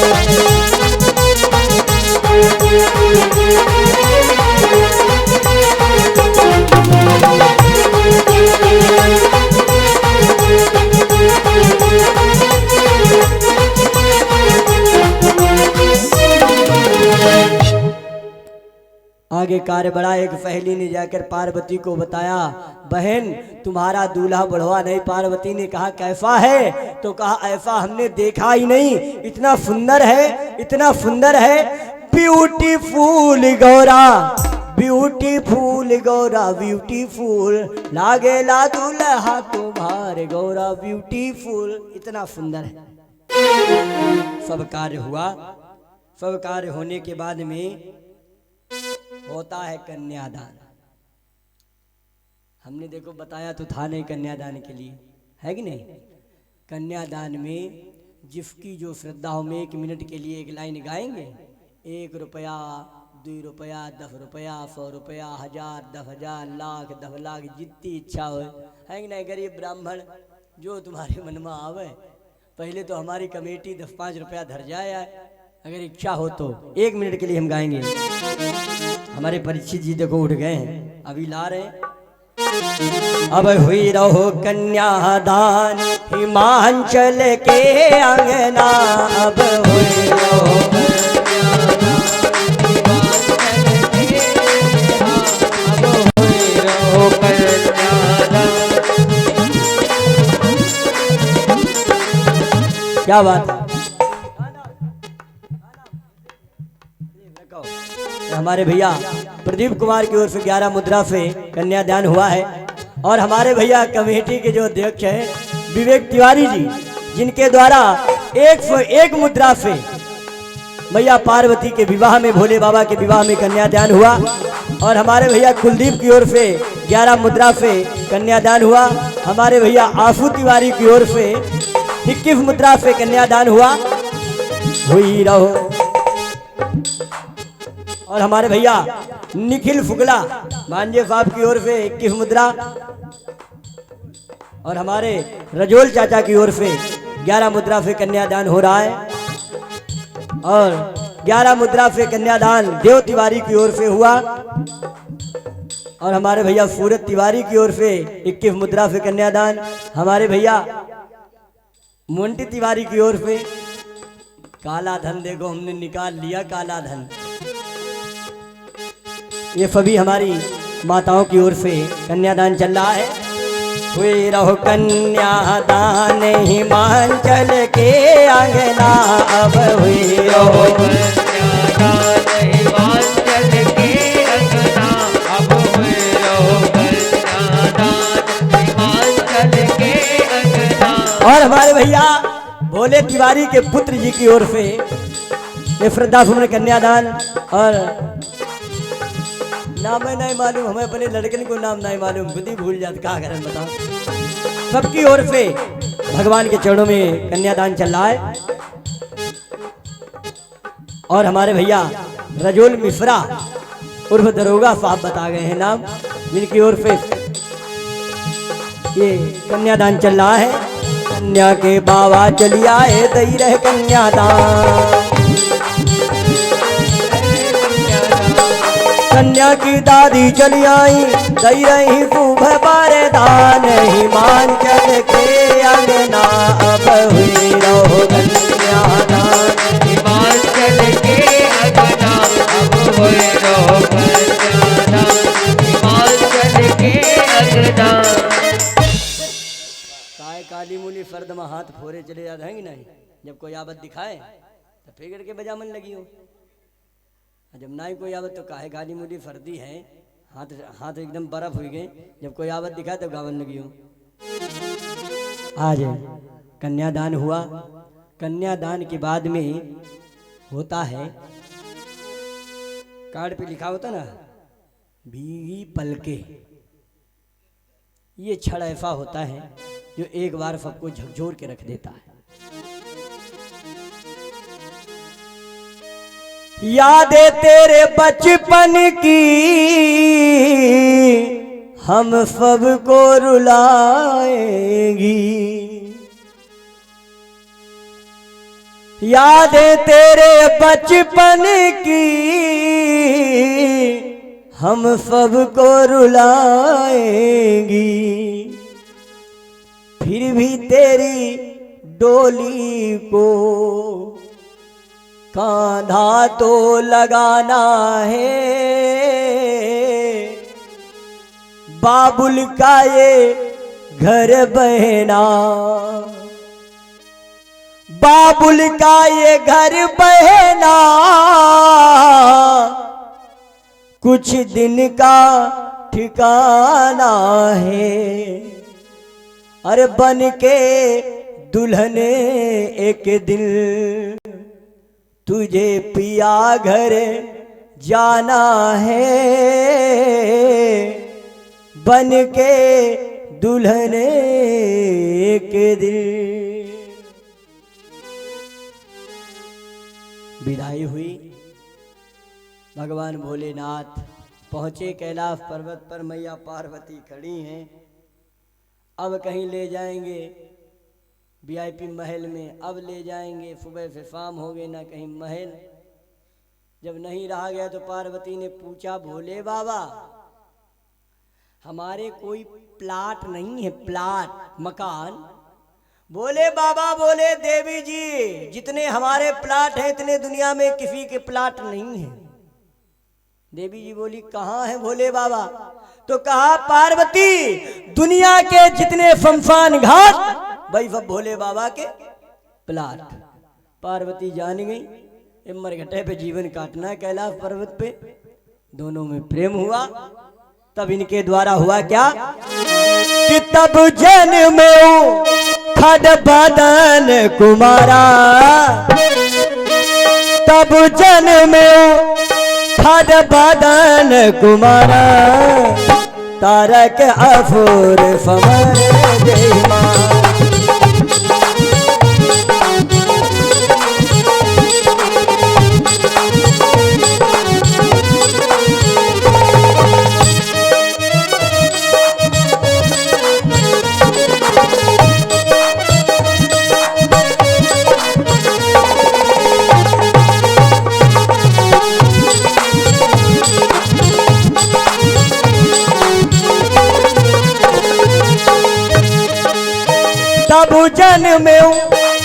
आगे कार्य बढ़ा। एक सहेली ने जाकर पार्वती को बताया, बहन तुम्हारा दूल्हा बढ़वा नहीं। पार्वती ने कहा कैसा है? तो कहा ऐसा हमने देखा ही नहीं, इतना सुंदर है, इतना सुंदर है। Beautiful Gaura, beautiful Gaura, beautiful लागेला दूल्हा तुम्हारे गौरा, ब्यूटीफुल, इतना सुंदर है। सब कार्य हुआ। सब कार्य होने के बाद में होता है कन्यादान। हमने देखो बताया तो था नहीं कन्यादान के लिए, है कि नहीं? कन्यादान में जिसकी जो श्रद्धा हो, में 1 मिनट के लिए एक लाइन गाएंगे। 1 रुपया, 2 रुपया, 10 रुपया, 100 रुपया, 1000, 10,000, लाख, 10 लाख, जितनी इच्छा हो, है कि नहीं? गरीब ब्राह्मण जो तुम्हारे मन में आवे। पहले तो हमारी कमेटी 10-5 रुपया धर जाए, अगर इच्छा हो तो 1 मिनट के लिए हम गाएंगे। हमारे परीक्षित जी देखो उठ गए हैं, अभी ला रहे हैं। अब हुई रहो कन्यादान हिमांचल के अंगना, अब हुई रहो क्या बात है। हमारे भैया प्रदीप कुमार की ओर से 11 मुद्रा से कन्यादान हुआ है। और हमारे भैया कमेटी के जो अध्यक्ष हैं विवेक तिवारी जी, जिनके द्वारा 101 मुद्रा से भैया पार्वती के विवाह में, भोले बाबा के विवाह में कन्यादान हुआ। और हमारे भैया कुलदीप की ओर से 11 मुद्रा से कन्यादान हुआ। हमारे भैया आफू तिवारी की ओर से 21 मुद्रा से कन्यादान हुआ। हुई रहो। और हमारे भैया निखिल फुगला मांझे साहब की ओर से 21 मुद्रा। और हमारे रजोल चाचा की ओर से 11 मुद्रा से कन्यादान हो रहा है। और 11 मुद्रा से कन्यादान देव तिवारी की ओर से हुआ। और हमारे भैया सूरत तिवारी की ओर से 21 मुद्रा से कन्यादान। हमारे भैया मोंटी तिवारी की ओर से काला धन देखो हमने निकाल लिया, काला धन। ये सभी हमारी माताओं की ओर से कन्यादान चल रहा है। हुई रहो कन्यादान हिमांचल के अंगना, अब हुई रहो कन्यादान हिमांचल के अंगना, अब हुई रहो कन्यादान हिमांचल के अंगना। और हमारे भैया भोले तिवारी के पुत्र जी की ओर से ये श्रद्धा सुमन कन्यादान। और नाम है नहीं मालूम, हमें अपने लड़कन को नाम नहीं मालूम, खुद ही भूल जाते, क्या करें बताओ। सबकी ओर से भगवान के चरणों में कन्यादान चल रहा है। और हमारे भैया रजोल मिश्रा उर्फ दरोगा साहब बता गए हैं नाम, जिनकी ओर से ये कन्यादान चल रहा है। कन्या के बाबा चली आए, दई रहे कन्यादान। कन्या की दादी चली आई, दई रही खूब बारे दान, हिमांचल के अंगना, अब हुई रहो कन्यादान हिमांचल के अंगना, अब हुई रहो कन्यादान हिमांचल के अंगना। काय काली मुली फर्द में हाथ फोरे चले जाते हैं कि नहीं? जब कोई आबद दिखाए तो फिर के बजा मन लगी हो, जब ना ही कोई आवत तो काहे गाली मुली फर्दी है, हाथ हाथ एकदम बर्फ हुई गए। जब कोई आवत दिखा तो गावन लगी हो। आज कन्यादान हुआ। कन्यादान के बाद में होता है, कार्ड पे लिखा होता ना भीगी पलके। ये क्षण ऐसा होता है जो एक बार सबको झकझोर के रख देता है। यादें तेरे बचपन की हम सबको रुलाएंगी। यादें तेरे बचपन की हम सबको रुलाएंगी। फिर भी तेरी डोली को कांधा तो लगाना है। बाबुल का ये घर बहना, बाबुल का ये घर बहना कुछ दिन का ठिकाना है। अरे बन के दुल्हन एक दिन तुझे पिया घर जाना है। बन के दुल्हन एक दिन। विदाई हुई। भगवान भोलेनाथ पहुंचे कैलाश पर्वत पर। मैया पार्वती खड़ी हैं। अब कहीं ले जाएंगे वीआईपी महल में, अब ले जाएंगे सुबह से शाम हो गए ना कहीं महल। जब नहीं रहा गया तो पार्वती ने पूछा, भोले बाबा हमारे कोई प्लाट नहीं है, प्लाट मकान? बोले बाबा, बोले देवी जी, जितने हमारे प्लाट हैं इतने दुनिया में किसी के प्लाट नहीं है। देवी जी बोली, कहाँ है भोले बाबा? तो कहा, पार्वती दुनिया के जितने शमशान घाट भाई सब भोले बाबा के प्लाट। पार्वती जान गई मरघटे पे जीवन काटना है कैलाश पर्वत पे। दोनों में प्रेम हुआ। तब इनके द्वारा हुआ क्या कि तब जन्मे खड बदन कुमारा, तब जन्मे खड बदन कुमारा, तारक अफुर समर जयमा। तब जन्मे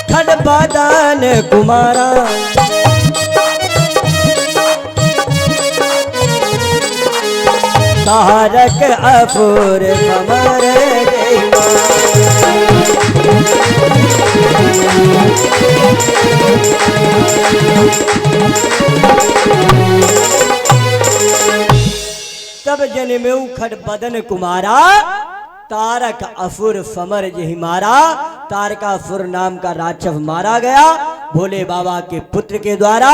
खड बदन कुमारा, तारक अफुर समर जयमा। तब जन्मे खड बदन कुमारा, तारक असुर समर जहि मारा। तारकासुर नाम का राक्षस मारा गया भोले बाबा के पुत्र के द्वारा।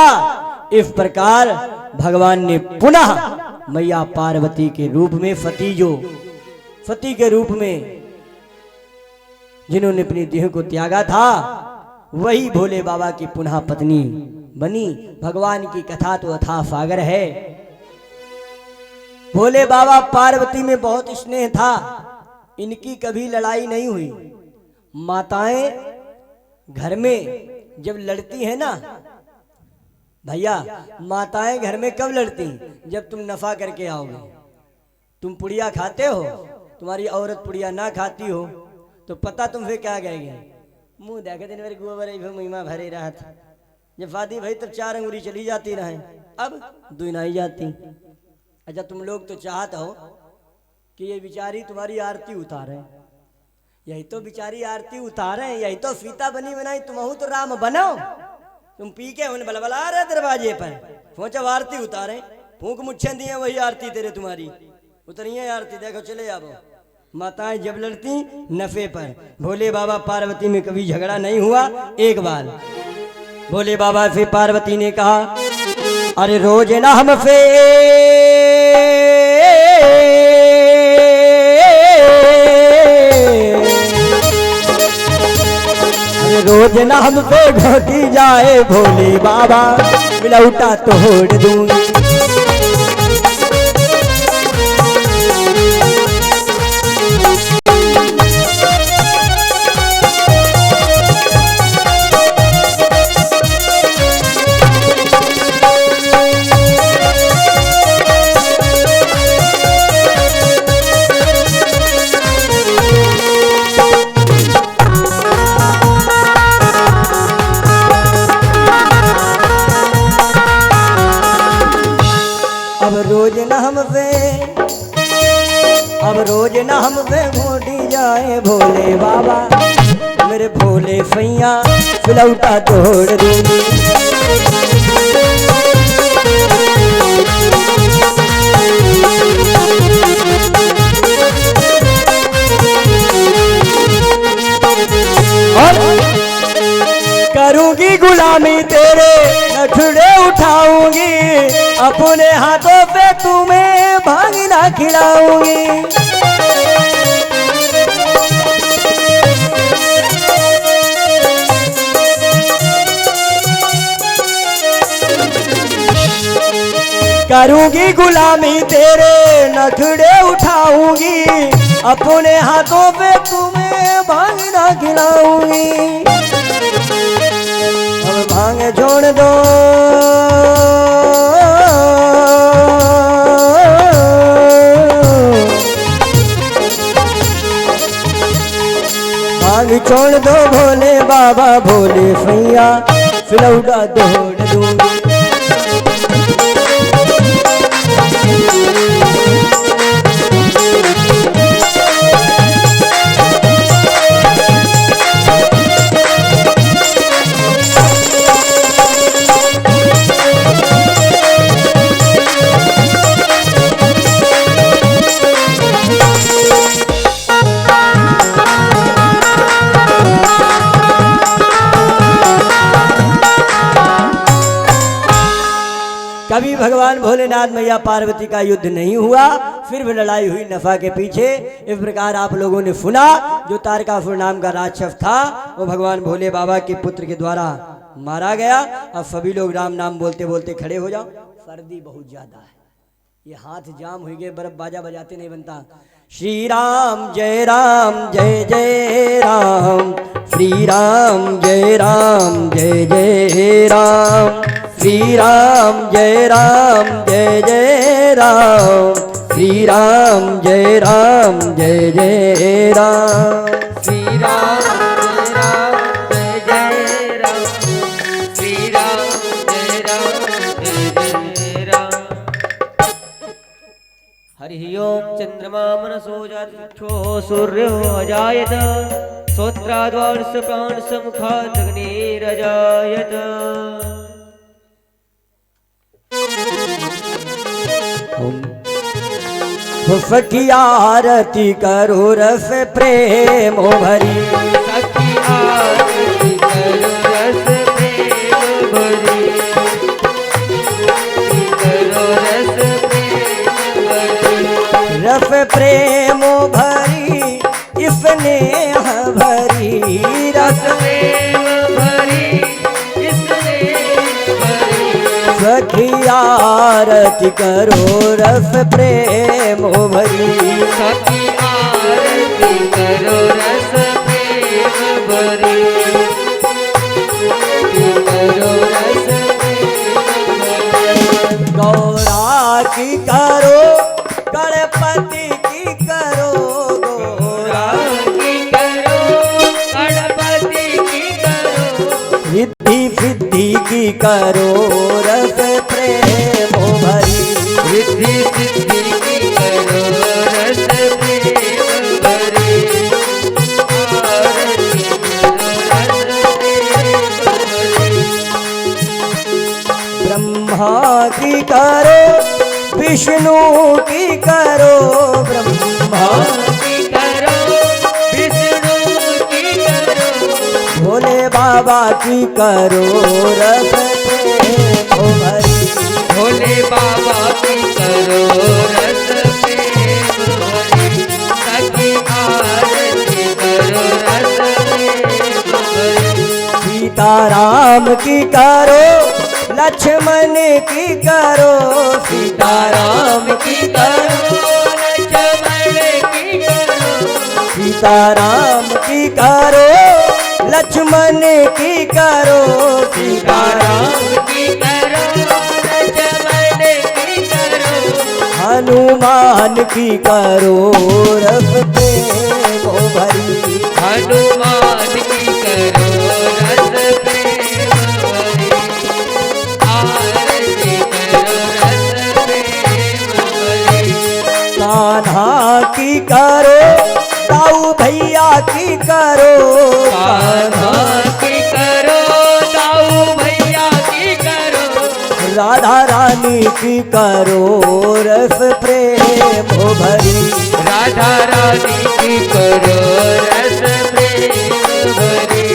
इस प्रकार भगवान ने पुनः मैया पार्वती के रूप में सती के रूप में जिन्होंने अपनी देह को त्यागा था, वही भोले बाबा की पुनः पत्नी बनी। भगवान की कथा तो अथाह सागर है। भोले बाबा पार्वती में बहुत स्नेह था। इनकी कभी लड़ाई नहीं हुई। माताएं घर में जब लड़ती है ना भैया, माताएं घर में कब लड़ती? जब तुम नफा करके आओगे। तुम पुड़िया खाते हो, तुम्हारी औरत पुड़िया ना खाती हो तो पता तुमसे क्या कहेगी? मुंह देखे दिन मेरे गोबर महिमा भरे रहा था। जब शादी भाई तब 4 अंगुरी चली जाती रहे, अब 2 नहीं जाती। अच्छा, तुम लोग तो चाहते हो कि ये बिचारी तुम्हारी आरती उतारे। यही तो बिचारी आरती उतारे, यही तो सीता बनी बनाई, तुमहू तो राम बनो। तुम पी के उन बलबला रहे दरवाजे पर, सोचो आरती उतारे। फूंक मुच्छे दिए वही आरती तेरे तुम्हारी उतरिए आरती। देखो चले जाओ। माताएं जब लड़ती नफे पर। भोले बाबा पार्वती में कभी झगड़ा नहीं हुआ। एक बार भोले बाबा से पार्वती ने कहा, अरे रोज ना हमसे रोज ना हमसे घोटी जाए भोले बाबा बिलौटा तोड़ दूंगी। अब रोज न हमसे घोटी जाए भोले बाबा मेरे भोले सैया बिलौटा तोड़ दूंगी। और करूंगी गुलामी तेरे नखरे उठाऊंगी अपने हाथों पे तुम्हें भांगना खिलाऊंगी। करूंगी गुलामी तेरे नखरे उठाऊंगी अपने हाथों पे तुम्हें भांगना खिलाऊंगी। अब भांग छोड़ दो भांग छोड़ दो भोले बाबा भोले सैया बिलौटा तोड़ दूंगी। कभी भगवान भोलेनाथ मैया पार्वती का युद्ध नहीं हुआ, फिर भी लड़ाई हुई नफा के पीछे। इस प्रकार आप लोगों ने सुना जो तारकासुर नाम का राक्षस था वो भगवान भोले बाबा के पुत्र के द्वारा मारा गया। अब सभी लोग राम नाम बोलते बोलते खड़े हो जाओ, सर्दी बहुत ज्यादा है, ये हाथ जाम हो गए, बर्फ बाजा बजाते नहीं बनता। श्री राम जय राम श्री राम जय जय राम श्री राम जय जय राम श्री राम जय जय राम श्री राम जय जय राम श्री राम जय जय राम। हरि ओम चंद्रमा मनसो जातो सूर्यो अजायत श्रोत्राद्वारस प्राण समुखात् अग्निरजायत। सखी आरती करो रस प्रेम भरी सखी आरती करो रस प्रेम भरी करो रस प्रेम भरी रस प्रेम भरी स्नेह भरी रस प्रेम भरी स्नेह भरी। सखी आरती करो रस प्रेम भरी सखी आरती करो रस प्रेम भरी करो रस प्रेम। गौरा की करो गणपति की करो गौरा की करो गणपति की करो रिद्धि सिद्धि की करो रस प्रेम भरी रिद्धि सिद्धि की करो रस प्रेम भरी आरती करो रस प्रेम भरी। ब्रह्मा की करो विष्णु की करो ब्रह्मा की करो विष्णु की करो भोले बाबा की करो रस प्रेम भरी भोले बाबा की करो रस प्रेम भरी सखी आरती करो रस प्रेम भरी। सीताराम की करो, लक्ष्मण की करो, सीताराम की करो, सीताराम की करो, लक्ष्मण की करो, सीताराम की करो, लक्ष्मण की करो, हनुमान की करो, रस प्रेम भरी, हनुमान की करो रस प्रेम भरी, आरती करो रस प्रेम भरी। कान्हा की करो, ताऊ भैया की करो, कान्हा की करो, ताऊ भैया की करो, राधा रानी की करो, रस प्रेम भरी, राधा रानी की करो रस प्रेम भरी,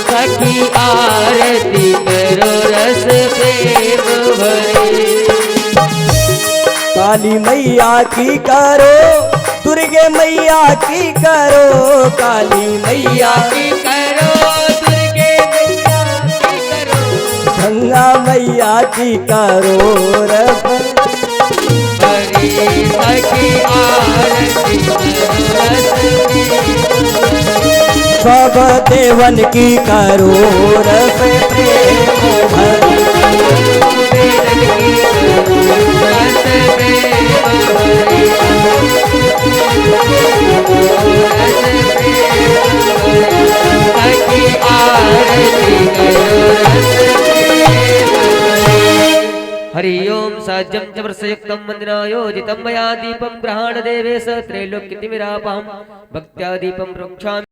सखी आरती करो रस प्रेम भरी। काली मैया की करो, दुर्गे मैया की करो, काली मैया की करो, दुर्गे मैया की करो, गंगा मैया की करो, रस भरी, सखी आरती करो रस प्रेम भरी। सब देवन की करो, रस प्रेम भरी, वेदन की करो रस प्रेम भरी, सखी आरती करो रस प्रेम भरी। हरि ओम साज्यं च वर्षयुक्तं वन्दनायोजितं मया दीपं ग्रहाण देवेश त्रैलोक्यतिमिरापहं भक्त्या दीपं रक्षामि।